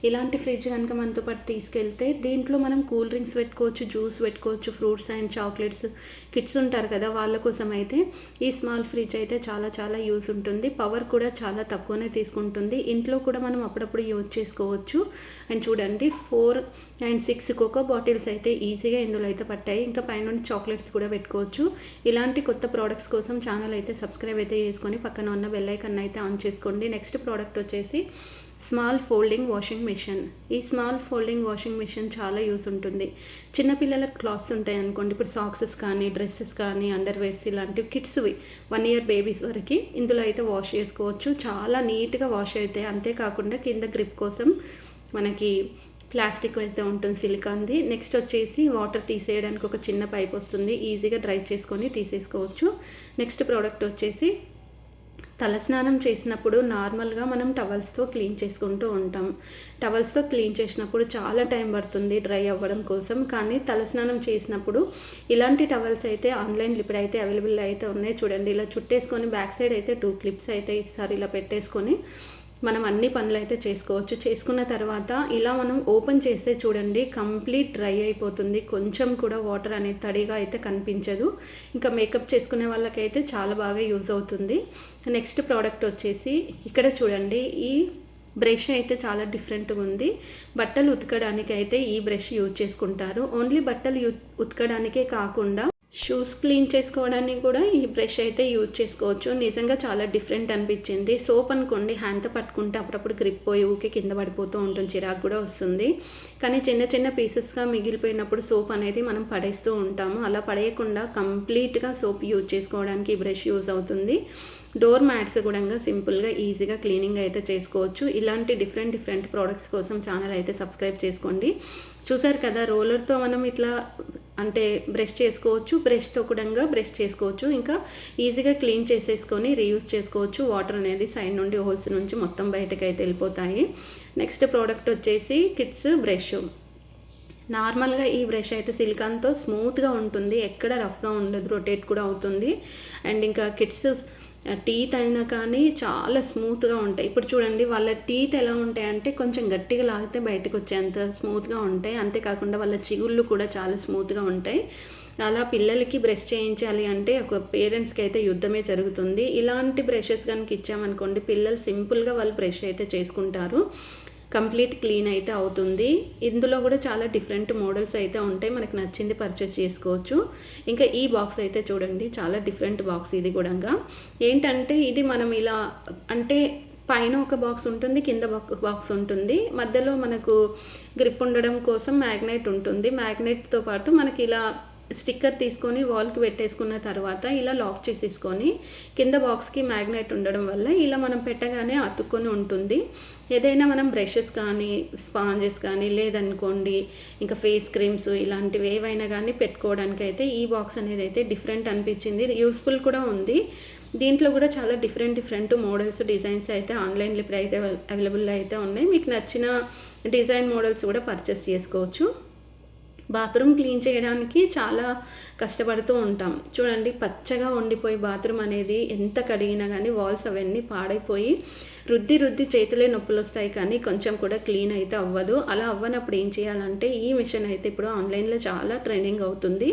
ఇలాంటి ఫ్రిడ్జ్ కనుక మనతో పాటు తీసుకెళ్తే దీంట్లో మనం కూల్ డ్రింక్స్ పెట్టుకోవచ్చు, జ్యూస్ పెట్టుకోవచ్చు, ఫ్రూట్స్ అండ్ చాక్లెట్స్. కిడ్స్ ఉంటారు కదా, వాళ్ళ కోసం అయితే ఈ స్మాల్ ఫ్రిడ్జ్ అయితే చాలా చాలా యూజ్ ఉంటుంది. పవర్ కూడా చాలా తక్కువనే తీసుకుంటుంది. ఇంట్లో కూడా మనం అప్పుడప్పుడు యూజ్ చేసుకోవచ్చు. అండ్ చూడండి 4 and 6 కోకో బాటిల్స్ అయితే ఈజీగా ఇందులో అయితే పట్టాయి. ఇంకా పైన చాక్లెట్స్ కూడా పెట్టుకోవచ్చు. ఇలాంటి కొత్త ప్రోడక్ట్స్ కోసం ఛానల్ అయితే సబ్స్క్రైబ్ అయితే చేసుకొని పక్కన ఉన్న బెల్ ఐకాన్ అయితే ఆన్ చేసుకోండి. నెక్స్ట్ ప్రోడక్ట్ వచ్చేసి స్మాల్ ఫోల్డింగ్ వాషింగ్ మిషన్. ఈ స్మాల్ ఫోల్డింగ్ వాషింగ్ మిషన్ చాలా యూస్ ఉంటుంది. చిన్నపిల్లల క్లాత్స్ ఉంటాయి అనుకోండి, ఇప్పుడు సాక్సెస్ కానీ, డ్రెస్సెస్ కానీ, అండర్వేర్స్ ఇలాంటివి కిడ్స్వి 1 year బేబీస్ వరకు ఇందులో అయితే వాష్ చేసుకోవచ్చు. చాలా నీట్గా వాష్ అవుతాయి. అంతేకాకుండా కింద గ్రిప్ కోసం మనకి ప్లాస్టిక్ అయితే ఉంటుంది, సిలికాన్ది. నెక్స్ట్ వచ్చేసి వాటర్ తీసేయడానికి ఒక చిన్న పైప్ వస్తుంది, ఈజీగా డ్రై చేసుకొని తీసేసుకోవచ్చు. నెక్స్ట్ ప్రోడక్ట్ వచ్చేసి తలస్నానం చేసినప్పుడు నార్మల్గా మనం టవల్స్తో క్లీన్ చేసుకుంటూ ఉంటాం. టవల్స్తో క్లీన్ చేసినప్పుడు చాలా టైం పడుతుంది డ్రై అవ్వడం కోసం. కానీ తలస్నానం చేసినప్పుడు ఇలాంటి టవల్స్ అయితే ఆన్లైన్లో ఇప్పుడైతే అవైలబుల్ అయితే ఉన్నాయి. చూడండి, ఇలా చుట్టేసుకొని బ్యాక్ సైడ్ అయితే 2 clips అయితే ఇస్తారు. ఇలా పెట్టేసుకొని మనం అన్ని పనులు అయితే చేసుకోవచ్చు. చేసుకున్న తర్వాత ఇలా మనం ఓపెన్ చేస్తే చూడండి కంప్లీట్ డ్రై అయిపోతుంది. కొంచెం కూడా వాటర్ అనేది తడిగా అయితే కనిపించదు. ఇంకా మేకప్ చేసుకునే వాళ్ళకైతే చాలా బాగా యూజ్ అవుతుంది. నెక్స్ట్ ప్రోడక్ట్ వచ్చేసి ఇక్కడ చూడండి, ఈ బ్రష్ అయితే చాలా డిఫరెంట్గా ఉంది. బట్టలు ఉతకడానికి అయితే ఈ బ్రష్ యూజ్ చేసుకుంటారు. ఓన్లీ బట్టలు ఉతకడానికే కాకుండా షూస్ క్లీన్ చేసుకోవడానికి కూడా ఈ బ్రష్ అయితే యూజ్ చేసుకోవచ్చు. నిజంగా చాలా డిఫరెంట్ అనిపించింది. సోప్ అనుకోండి హ్యాండ్తో పట్టుకుంటే అప్పుడప్పుడు గ్రిప్ పోయి ఊకే కింద పడిపోతూ ఉంటుంది, చిరాకు కూడా వస్తుంది. కానీ చిన్న చిన్న పీసెస్గా మిగిలిపోయినప్పుడు సోప్ అనేది మనం పడేస్తూ ఉంటాము. అలా పడేయకుండా కంప్లీట్గా సోప్ యూజ్ చేసుకోవడానికి ఈ బ్రష్ యూజ్ అవుతుంది. డోర్ మ్యాట్స్ కూడా సింపుల్గా ఈజీగా క్లీనింగ్ అయితే చేసుకోవచ్చు. ఇలాంటి డిఫరెంట్ ప్రోడక్ట్స్ కోసం ఛానల్ అయితే సబ్స్క్రైబ్ చేసుకోండి. చూసారు కదా, రోలర్తో మనం ఇట్లా అంటే బ్రష్ చేసుకోవచ్చు, బ్రష్తో కూడా బ్రష్ చేసుకోవచ్చు. ఇంకా ఈజీగా క్లీన్ చేసేసుకొని రీయూజ్ చేసుకోవచ్చు. వాటర్ అనేది సైడ్ నుండి హోల్స్ నుంచి మొత్తం బయటకు అయితే వెళ్ళిపోతాయి. నెక్స్ట్ ప్రోడక్ట్ వచ్చేసి కిడ్స్ బ్రష్. నార్మల్గా ఈ బ్రష్ అయితే సిలికాన్తో స్మూత్గా ఉంటుంది, ఎక్కడ రఫ్గా ఉండదు, రొటేట్ కూడా అవుతుంది. అండ్ ఇంకా కిడ్స్ టీత్ అయినా కానీ చాలా స్మూత్గా ఉంటాయి. ఇప్పుడు చూడండి వాళ్ళ టీత్ ఎలా ఉంటాయి అంటే కొంచెం గట్టిగా లాగితే బయటకు వచ్చేంత స్మూత్గా ఉంటాయి. అంతేకాకుండా వాళ్ళ చిగుళ్ళు కూడా చాలా స్మూత్గా ఉంటాయి. అలా పిల్లలకి బ్రష్ చేయించాలి అంటే ఒక పేరెంట్స్కి అయితే యుద్ధమే జరుగుతుంది. ఇలాంటి బ్రషెస్ కనుక ఇచ్చామనుకోండి పిల్లలు సింపుల్గా వాళ్ళు బ్రష్ అయితే చేసుకుంటారు, కంప్లీట్ క్లీన్ అయితే అవుతుంది. ఇందులో కూడా చాలా డిఫరెంట్ మోడల్స్ అయితే ఉంటాయి, మనకు నచ్చింది పర్చేస్ చేసుకోవచ్చు. ఇంకా ఈ బాక్స్ అయితే చూడండి చాలా డిఫరెంట్ బాక్స్. ఇది కూడా ఏంటంటే ఇది మనం ఇలా అంటే పైన ఒక బాక్స్ ఉంటుంది, కింద బాక్స్ ఉంటుంది, మధ్యలో మనకు గ్రిప్ ఉండడం కోసం మ్యాగ్నెట్ ఉంటుంది. మ్యాగ్నెట్తో పాటు మనకి ఇలా స్టిక్కర్ తీసుకొని వాల్కి పెట్టేసుకున్న తర్వాత ఇలా లాక్ చేసేసుకొని కింద బాక్స్కి మ్యాగ్నెట్ ఉండడం వల్ల ఇలా మనం పెట్టగానే అతుక్కొని ఉంటుంది. ఏదైనా మనం బ్రషెస్ కానీ, స్పాంజెస్ కానీ, లేదనుకోండి ఇంకా ఫేస్ క్రీమ్స్ ఇలాంటివి ఏవైనా కానీ పెట్టుకోవడానికి అయితే ఈ బాక్స్ అనేది అయితే డిఫరెంట్ అనిపించింది. యూస్ఫుల్ కూడా ఉంది. దీంట్లో కూడా చాలా డిఫరెంట్ మోడల్స్, డిజైన్స్ అయితే ఆన్లైన్లో ఇప్పుడు అయితే అవైలబుల్ అయితే ఉన్నాయి. మీకు నచ్చిన డిజైన్ మోడల్స్ కూడా పర్చేస్ చేసుకోవచ్చు. బాత్రూమ్ క్లీన్ చేయడానికి చాలా కష్టపడుతూ ఉంటాం. చూడండి పచ్చగా ఉండిపోయి బాత్రూమ్ అనేది ఎంత కడిగినా కానీ వాల్స్ అవన్నీ పాడైపోయి రుద్ది చేతులే నొప్పులు వస్తాయి, కానీ కొంచెం కూడా క్లీన్ అయితే అవ్వదు. అలా అవ్వనప్పుడు ఏం చేయాలంటే ఈ మిషన్ అయితే ఇప్పుడు ఆన్లైన్లో చాలా ట్రెండింగ్ అవుతుంది.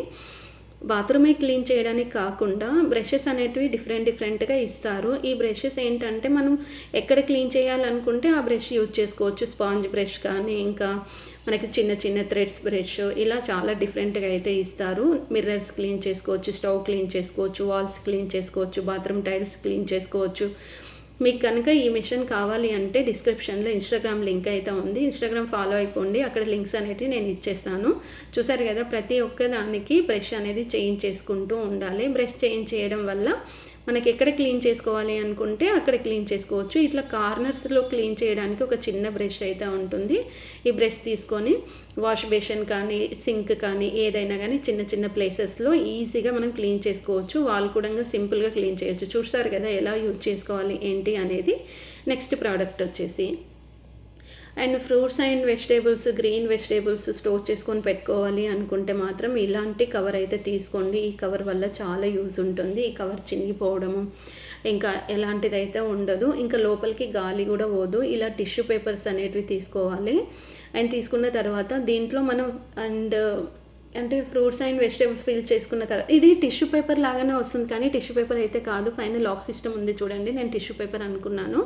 బాత్రూమే క్లీన్ చేయడానికి కాకుండా బ్రషెస్ అనేటివి డిఫరెంట్‌గా ఇస్తారు. ఈ బ్రషెస్ ఏంటంటే మనం ఎక్కడ క్లీన్ చేయాలనుకుంటే ఆ బ్రష్ యూజ్ చేసుకోవచ్చు. స్పాంజ్ బ్రష్ కానీ, ఇంకా మనకి చిన్న థ్రెడ్స్ బ్రష్ ఇలా చాలా డిఫరెంట్‌గా అయితే ఇస్తారు. మిర్రర్స్ క్లీన్ చేసుకోవచ్చు, స్టవ్ క్లీన్ చేసుకోవచ్చు, వాల్స్ క్లీన్ చేసుకోవచ్చు, బాత్రూమ్ టైల్స్ క్లీన్ చేసుకోవచ్చు. మీకు కనుక ఈ మిషన్ కావాలి అంటే డిస్క్రిప్షన్లో ఇన్‌స్టాగ్రామ్ లింక్ అయితే ఉంది. ఇన్‌స్టాగ్రామ్ ఫాలో అయిపోండి. అక్కడ లింక్స్ అనేటివి నేను ఇచ్చేస్తాను. చూసారు కదా, ప్రతి ఒక్క దానికి బ్రష్ అనేది చేంజ్ చేసుకుంటూ ఉండాలి. బ్రష్ చేంజ్ చేయడం వల్ల మనకి ఎక్కడ క్లీన్ చేసుకోవాలి అనుకుంటే అక్కడ క్లీన్ చేసుకోవచ్చు. ఇట్లా కార్నర్స్లో క్లీన్ చేయడానికి ఒక చిన్న బ్రష్ అయితే ఉంటుంది. ఈ బ్రష్ తీసుకొని వాష్ బేసిన్ కానీ, సింక్ కానీ ఏదైనా కానీ చిన్న ప్లేసెస్లో ఈజీగా మనం క్లీన్ చేసుకోవచ్చు. వాల్ కూడా సింపుల్గా క్లీన్ చేయొచ్చు. చూస్తారు కదా ఎలా యూజ్ చేసుకోవాలి ఏంటి అనేది. నెక్స్ట్ ప్రోడక్ట్ వచ్చేసి and fruits and vegetables, green vegetables store చేసుకొని పెట్టుకోవాలి అనుకుంటే మాత్రం ఇలాంటి కవర్ అయితే తీసుకోండి. ఈ కవర్ వల్ల చాలా యూజ్ ఉంటుంది. ఈ కవర్ చినిగిపోవడము ఇంకా ఎలాంటిదైతే ఉండదు. ఇంకా లోపలికి గాలి కూడా పోదు. ఇలా టిష్యూ పేపర్స్ అనేటివి తీసుకోవాలి. అండ్ తీసుకున్న తర్వాత దీంట్లో మనం అంటే ఫ్రూట్స్ అండ్ వెజిటేబుల్స్ ఫిల్ చేసుకున్న తర్వాత ఇది టిష్యూ పేపర్ లాగానే వస్తుంది, కానీ టిష్యూ పేపర్ అయితే కాదు. పైన లాక్ సిస్టమ్ ఉంది చూడండి. నేను టిష్యూ పేపర్ అనుకున్నాను.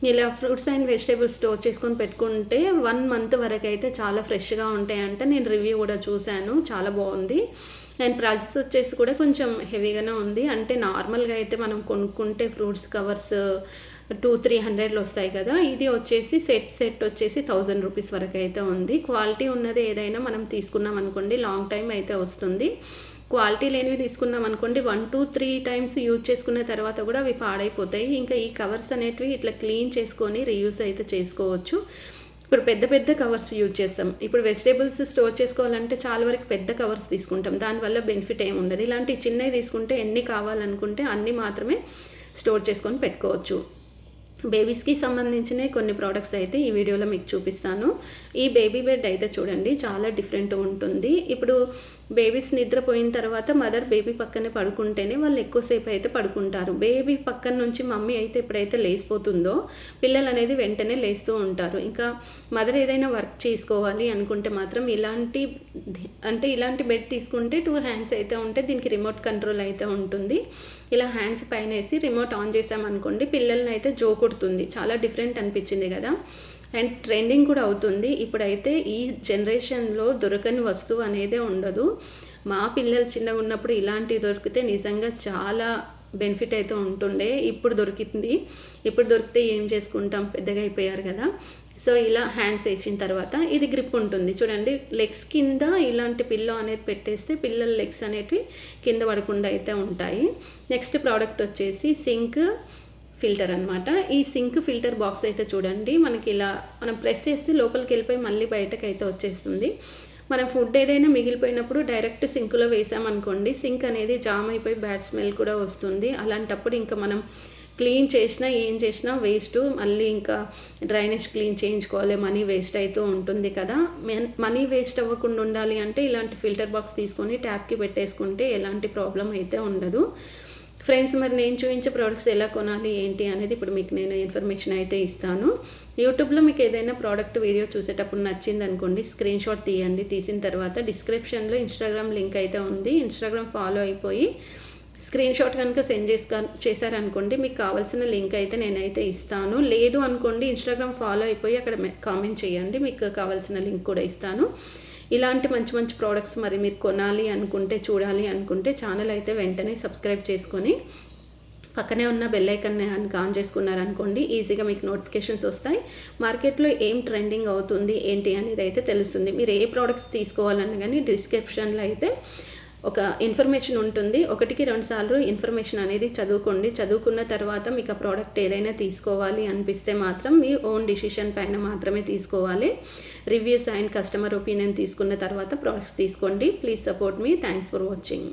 ఇలా ఫ్రూట్స్ అండ్ వెజిటేబుల్స్ స్టోర్ చేసుకొని పెట్టుకుంటే 1 మంత్ వరకు అయితే చాలా ఫ్రెష్గా ఉంటాయంట. నేను రివ్యూ కూడా చూశాను, చాలా బాగుంది. అండ్ ప్రైస్ వచ్చేసి కూడా కొంచెం హెవీగానే ఉంది. అంటే నార్మల్గా అయితే మనం కొనుక్కుంటే ఫ్రూట్స్ కవర్స్ 200-300లో వస్తాయి కదా. ఇది వచ్చేసి సెట్ వచ్చేసి 1000 రూపీస్ వరకు అయితే ఉంది. క్వాలిటీ ఉన్నది ఏదైనా మనం తీసుకున్నాం అనుకోండి లాంగ్ టైం అయితే వస్తుంది. క్వాలిటీ లేనివి తీసుకున్నాం అనుకోండి 1-3 టైమ్స్ యూజ్ చేసుకున్న తర్వాత కూడా అవి పాడైపోతాయి. ఇంకా ఈ కవర్స్ అనేటివి ఇట్లా క్లీన్ చేసుకొని రీయూజ్ అయితే చేసుకోవచ్చు. ఇప్పుడు పెద్ద కవర్స్ యూజ్ చేస్తాం. ఇప్పుడు వెజిటేబుల్స్ స్టోర్ చేసుకోవాలంటే చాలా వరకు పెద్ద కవర్స్ తీసుకుంటాం. దానివల్ల బెనిఫిట్ ఏమి ఉండదు. ఇలాంటి చిన్నవి తీసుకుంటే ఎన్ని కావాలనుకుంటే అన్ని మాత్రమే స్టోర్ చేసుకొని పెట్టుకోవచ్చు. బేబీస్కి సంబంధించిన కొన్ని ప్రోడక్ట్స్ అయితే ఈ వీడియోలో మీకు చూపిస్తాను. ఈ బేబీ బెడ్ అయితే చూడండి చాలా డిఫరెంట్ ఉంటుంది. ఇప్పుడు బేబీస్ నిద్రపోయిన తర్వాత మదర్ బేబీ పక్కనే పడుకుంటేనే వాళ్ళు ఎక్కువసేపు అయితే పడుకుంటారు. బేబీ పక్కన నుంచి మమ్మీ అయితే ఎప్పుడైతే లేసిపోతుందో పిల్లలు అనేది వెంటనే లేస్తూ ఉంటారు. ఇంకా మదర్ ఏదైనా వర్క్ చేసుకోవాలి అనుకుంటే మాత్రం ఇలాంటి బెడ్ తీసుకుంటే 2 హ్యాండ్స్ అయితే ఉంటాయి. దీనికి రిమోట్ కంట్రోల్ అయితే ఉంటుంది. ఇలా హ్యాండ్స్ పైన వేసి రిమోట్ ఆన్ చేసామనుకోండి పిల్లల్ని అయితే జోకొడుతుంది. చాలా డిఫరెంట్ అనిపించింది కదా. అండ్ ట్రెండింగ్ కూడా అవుతుంది. ఇప్పుడైతే ఈ జనరేషన్లో దొరకని వస్తువు అనేదే ఉండదు. మా పిల్లలు చిన్నగా ఉన్నప్పుడు ఇలాంటివి దొరికితే నిజంగా చాలా బెనిఫిట్ అయితే ఉంటుండే. ఇప్పుడు దొరికితే ఏం చేసుకుంటాం, పెద్దగా అయిపోయారు కదా. సో ఇలా హ్యాండ్స్ వేసిన తర్వాత ఇది గ్రిప్ ఉంటుంది చూడండి. లెగ్స్ కింద ఇలాంటి పిల్లో అనేది పెట్టేస్తే పిల్లల లెగ్స్ అనేటివి కింద పడకుండా అయితే ఉంటాయి. నెక్స్ట్ ప్రోడక్ట్ వచ్చేసి సింక్ ఫిల్టర్ అనమాట. ఈ సింక్ ఫిల్టర్ బాక్స్ అయితే చూడండి మనకి ఇలా మనం ప్రెస్ చేస్తే లోపలికి వెళ్ళిపోయి మళ్ళీ బయటకు అయితే వచ్చేస్తుంది. మనం ఫుడ్ ఏదైనా మిగిలిపోయినప్పుడు డైరెక్ట్ సింక్లో వేసామనుకోండి సింక్ అనేది జామ్ అయిపోయి బ్యాడ్ స్మెల్ కూడా వస్తుంది. అలాంటప్పుడు ఇంకా మనం క్లీన్ చేసినా ఏం చేసినా వేస్ట్. మళ్ళీ ఇంకా డ్రైనేజ్ క్లీన్ చేయించుకోవాలి, మనీ వేస్ట్ అవుతూ ఉంటుంది కదా. మనీ వేస్ట్ అవ్వకుండా ఉండాలి అంటే ఇలాంటి ఫిల్టర్ బాక్స్ తీసుకొని ట్యాప్కి పెట్టేసుకుంటే ఎలాంటి ప్రాబ్లం అయితే ఉండదు. ఫ్రెండ్స్, మరి నేను చూపించే ప్రోడక్ట్స్ ఎలా కొనాలి ఏంటి అనేది ఇప్పుడు మీకు నేను ఇన్ఫర్మేషన్ అయితే ఇస్తాను. యూట్యూబ్లో మీకు ఏదైనా ప్రోడక్ట్ వీడియో చూసేటప్పుడు నచ్చింది అనుకోండి, స్క్రీన్ షాట్ తీయండి. తీసిన తర్వాత డిస్క్రిప్షన్లో ఇన్స్టాగ్రామ్ లింక్ అయితే ఉంది. ఇన్స్టాగ్రామ్ ఫాలో అయిపోయి స్క్రీన్ షాట్ కనుక సెండ్ చేశారనుకోండి మీకు కావాల్సిన లింక్ అయితే నేనైతే ఇస్తాను. లేదు అనుకోండి ఇన్స్టాగ్రామ్ ఫాలో అయిపోయి అక్కడ కామెంట్ చేయండి, మీకు కావాల్సిన లింక్ కూడా ఇస్తాను. ఇలాంటి మంచి ప్రోడక్ట్స్ మరి మీరు కొనాలి అనుకుంటే, చూడాలి అనుకుంటే ఛానల్ అయితే వెంటనే సబ్స్క్రైబ్ చేసుకొని పక్కనే ఉన్న బెల్ ఐకాన్ ఆన్ చేసుకున్నారనుకోండి ఈజీగా మీకు నోటిఫికేషన్స్ వస్తాయి. మార్కెట్లో ఏం ట్రెండింగ్ అవుతుంది ఏంటి అనేది అయితే తెలుస్తుంది. మీరు ఏ ప్రోడక్ట్స్ తీసుకోవాలన్నా కానీ డిస్క్రిప్షన్లో అయితే ఒక ఇన్ఫర్మేషన్ ఉంటుంది. 1-2 సార్లు ఇన్ఫర్మేషన్ అనేది చదువుకోండి. చదువుకున్న తర్వాత మీకు ఆ ప్రోడక్ట్ ఏదైనా తీసుకోవాలి అనిపిస్తే మాత్రం మీ ఓన్ డిసిషన్ పైన మాత్రమే తీసుకోవాలి. రివ్యూస్ అండ్ కస్టమర్ ఒపీనియన్ తీసుకున్న తర్వాత ప్రోడక్ట్స్ తీసుకోండి. Please support me. Thanks for watching.